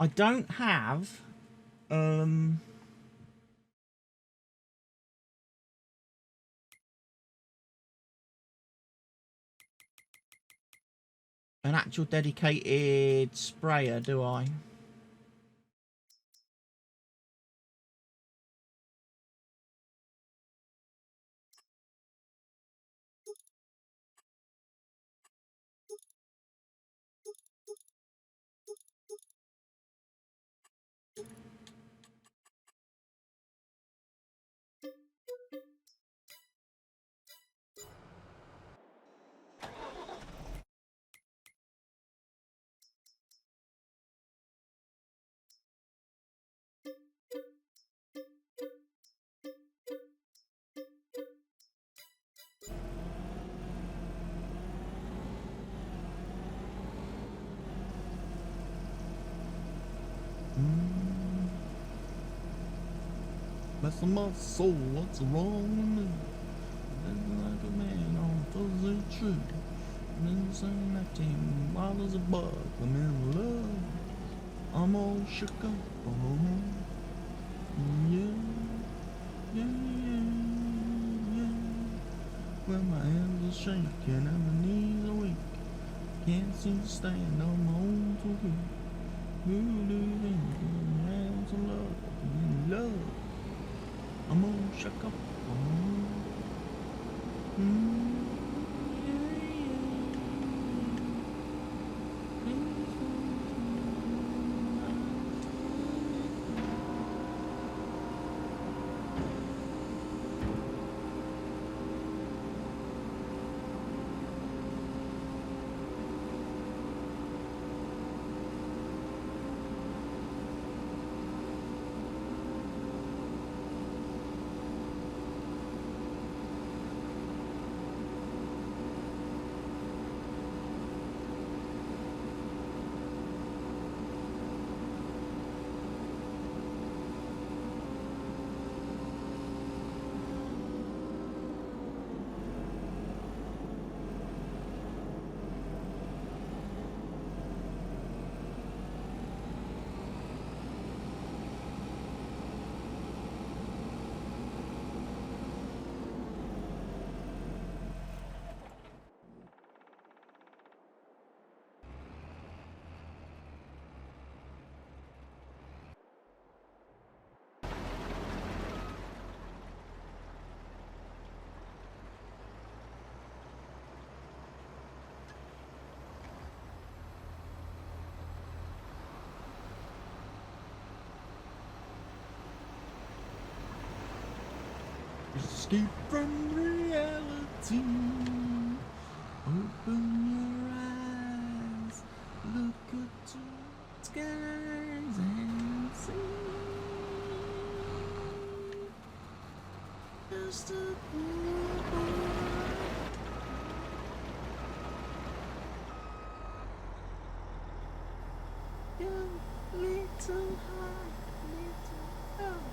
I don't have an actual dedicated sprayer, do I? Bless my soul, what's wrong with me? Living like a man on a fuzzy tree. I'm saying that team, wild as a bug, I'm in love. I'm all shook up, yeah, yeah, yeah, yeah. Well, my hands are shaking and my knees are weak. Can't seem to stand on my own 2 feet. Who do you think you have some love? I'm in love. I'm all shook up. Escape from reality. Open your eyes. Look up to the skies and see. Just a poor boy. You're little heart, little heart.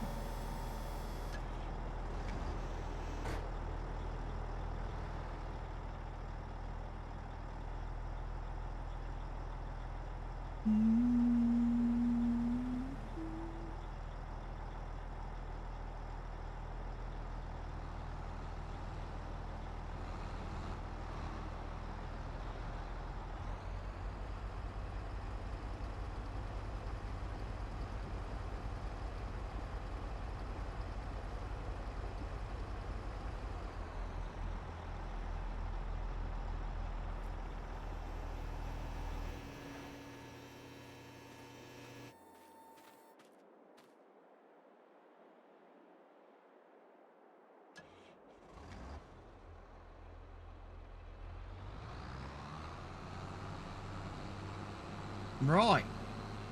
Right.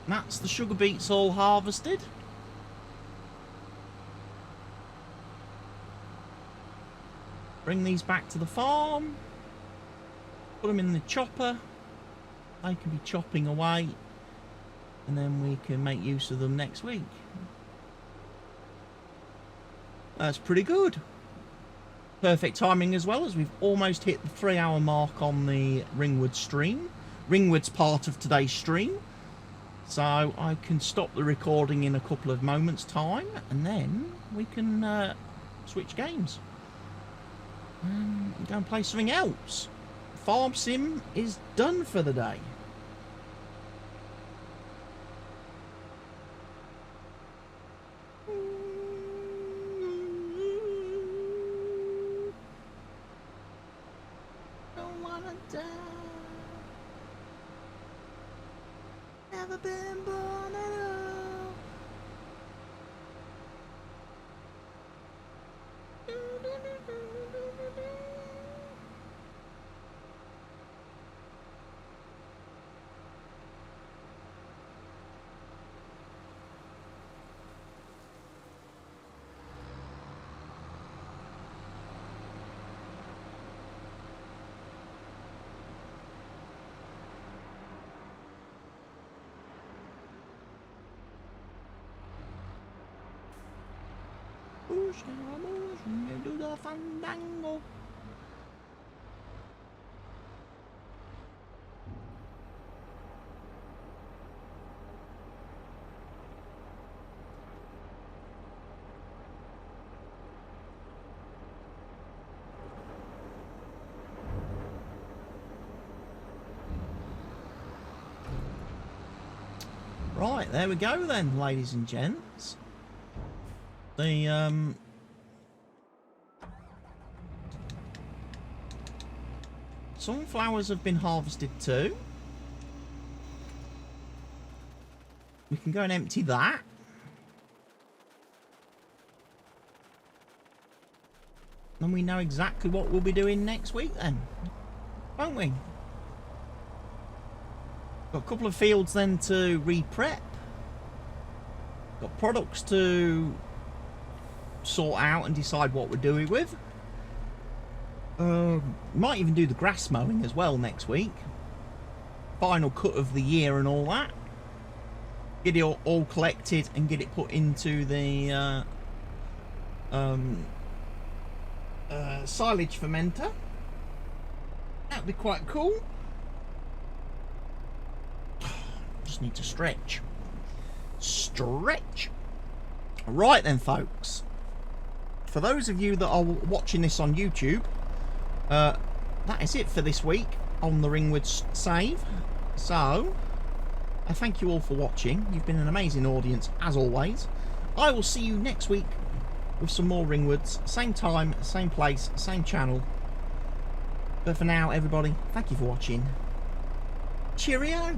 That's the sugar beets all harvested. Bring these back to the farm. Put them in the chopper. They can be chopping away. And then we can make use of them next week. That's pretty good. Perfect timing as well, as we've almost hit the 3-hour mark on the Ringwoods stream. Ringwoods part of today's stream. So I can stop the recording in a couple of moments time, and then we can switch games. Go and play something else. Farm Sim is done for the day. Don't wanna die. Never been born at all. Do the fandango. Right, there we go then, ladies and gents. The sunflowers have been harvested too. We can go and empty that. And we know exactly what we'll be doing next week then, won't we? Got a couple of fields then to re-prep. Got products to sort out and decide what we're doing with. Might even do the grass mowing as well next week. Final cut of the year and all that. Get it all collected and get it put into the silage fermenter. That'd be quite cool. Just need to stretch. Stretch. Right then, folks. For those of you that are watching this on YouTube, that is it for this week on the Ringwoods save. So, I thank you all for watching. You've been an amazing audience, as always. I will see you next week with some more Ringwoods. Same time, same place, same channel. But for now, everybody, thank you for watching. Cheerio!